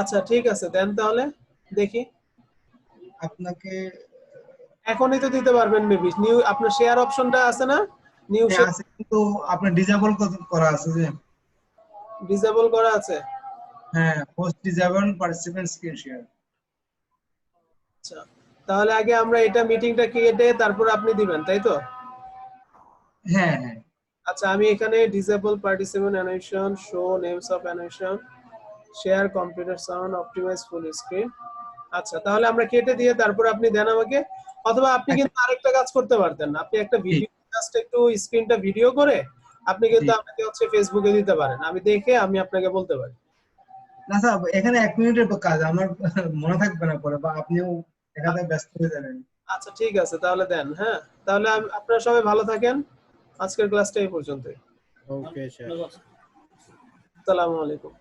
আচ্ছা ঠিক আছে, দেন তাহলে দেখি। আপনাকে এখনই তো দিতে পারবেন মেবি, নিউ আপনার শেয়ার অপশনটা আছে না, নিউ শেয়ার আছে, কিন্তু আপনার ডিসেবল করা আছে যে। ডিসেবল করা আছে? হ্যাঁ, host disable participant screen share. আচ্ছা, তাহলে আগে আমরা এটা মিটিংটা কেটে তারপর আপনি দিবেন, তাই তো? হ্যাঁ হ্যাঁ। আচ্ছা, আমি এখানে disable participant animation, show names of animation, share computer sound, optimise full screen. আচ্ছা, তাহলে আমরা কেটে দিয়ে তারপর আপনি দেন আমাকে। অথবা আপনি কিন্তু আরেকটা কাজ করতে পারতেন, আপনি একটা ভিডিও জাস্ট একটু স্ক্রিনটা ভিডিও করে আপনি কিন্তু আমাকে হচ্ছে ফেসবুকে দিতে পারেন, আমি দেখে আমি আপনাকে বলতে পারি। না স্যার, এখানে 1 মিনিটের কাজ, আমার মনে থাকবে না পরে, বা আপনিও এখানে ব্যস্ত হয়ে যাবেন। আচ্ছা ঠিক আছে, তাহলে দেন। হ্যাঁ, তাহলে আপনারা সবাই ভালো থাকেন। আজকের ক্লাসটা এই পর্যন্তই। Okay sir. আসসালামু আলাইকুম।